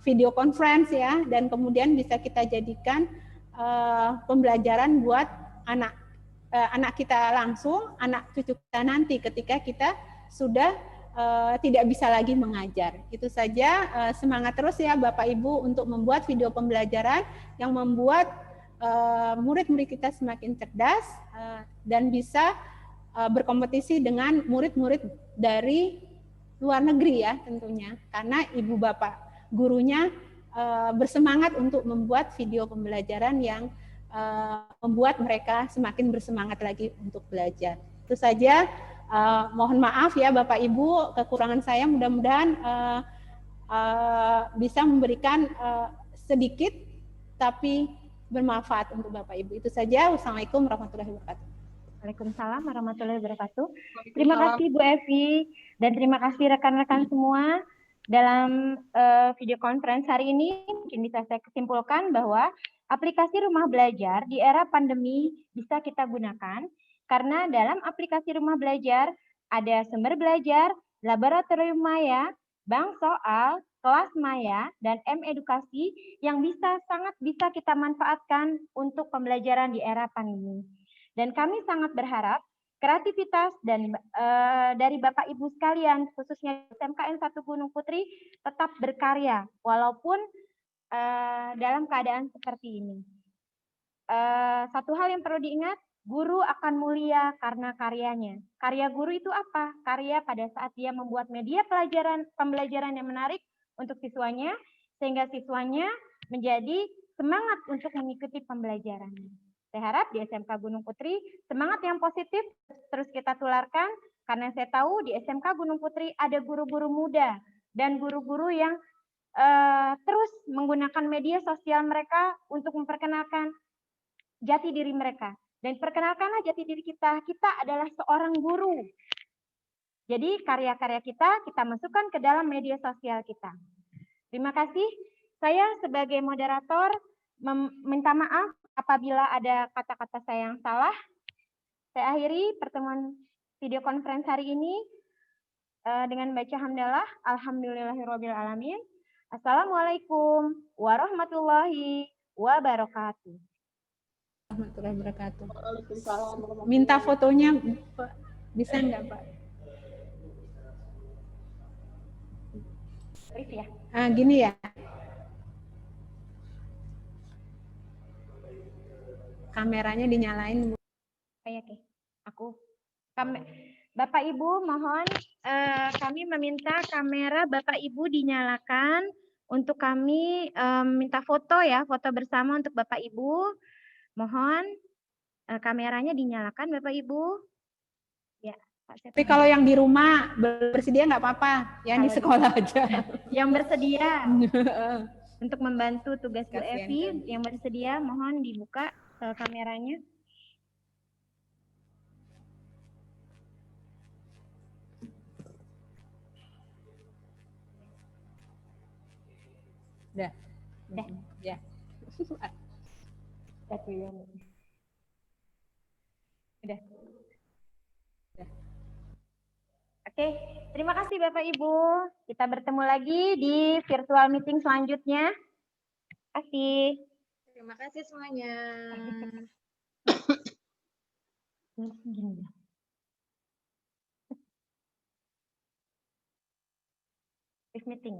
video conference ya, dan kemudian bisa kita jadikan pembelajaran buat anak kita langsung, anak cucu kita nanti ketika kita sudah tidak bisa lagi mengajar. Itu saja, semangat terus ya Bapak Ibu untuk membuat video pembelajaran yang membuat murid-murid kita semakin cerdas dan bisa berkompetisi dengan murid-murid dari luar negeri ya tentunya, karena ibu bapak gurunya bersemangat untuk membuat video pembelajaran yang membuat mereka semakin bersemangat lagi untuk belajar. Itu saja, mohon maaf ya Bapak Ibu, kekurangan saya mudah-mudahan bisa memberikan sedikit tapi bermanfaat untuk Bapak Ibu. Itu saja, wassalamualaikum warahmatullahi wabarakatuh. Waalaikumsalam warahmatullahi wabarakatuh. Terima kasih Bu Evi dan terima kasih rekan-rekan semua dalam video conference hari ini. Mungkin bisa saya kesimpulkan bahwa aplikasi rumah belajar di era pandemi bisa kita gunakan karena dalam aplikasi rumah belajar ada sumber belajar, laboratorium maya, bank soal, kelas maya, dan M-edukasi yang sangat bisa kita manfaatkan untuk pembelajaran di era pandemi. Dan kami sangat berharap kreativitas dan dari Bapak Ibu sekalian, khususnya SMKN 1 Gunung Putri, tetap berkarya walaupun dalam keadaan seperti ini. Satu hal yang perlu diingat, guru akan mulia karena karyanya. Karya guru itu apa? Karya pada saat dia membuat media pembelajaran yang menarik untuk siswanya, sehingga siswanya menjadi semangat untuk mengikuti pembelajarannya. Saya harap di SMK Gunung Putri semangat yang positif terus kita tularkan, karena saya tahu di SMK Gunung Putri ada guru-guru muda dan guru-guru yang terus menggunakan media sosial mereka untuk memperkenalkan jati diri mereka. Dan perkenalkanlah jati diri kita adalah seorang guru. Jadi karya-karya kita masukkan ke dalam media sosial kita. Terima kasih. Saya sebagai moderator minta maaf apabila ada kata-kata saya yang salah. Saya akhiri pertemuan video conference hari ini dengan baca hamdalah. Alhamdulillahirabbil alamin. Assalamualaikum warahmatullahi wabarakatuh. Warahmatullahi wabarakatuh. Minta fotonya bisa enggak, Pak? Ya. Gini ya. Kameranya dinyalain, Bu. Oke. Bapak Ibu mohon kami meminta kamera Bapak Ibu dinyalakan untuk kami minta foto ya, foto bersama untuk Bapak Ibu. Mohon kameranya dinyalakan Bapak Ibu. Ya, Pak. Tapi kalau yang di rumah bersedia nggak apa-apa, ya di sekolah aja. Yang bersedia untuk membantu tugas Bu Evi, yang bersedia mohon dibuka kameranya. Udah. Ya. Udah. Oke, terima kasih Bapak Ibu. Kita bertemu lagi di virtual meeting selanjutnya. Terima kasih. Terima kasih semuanya. Meeting.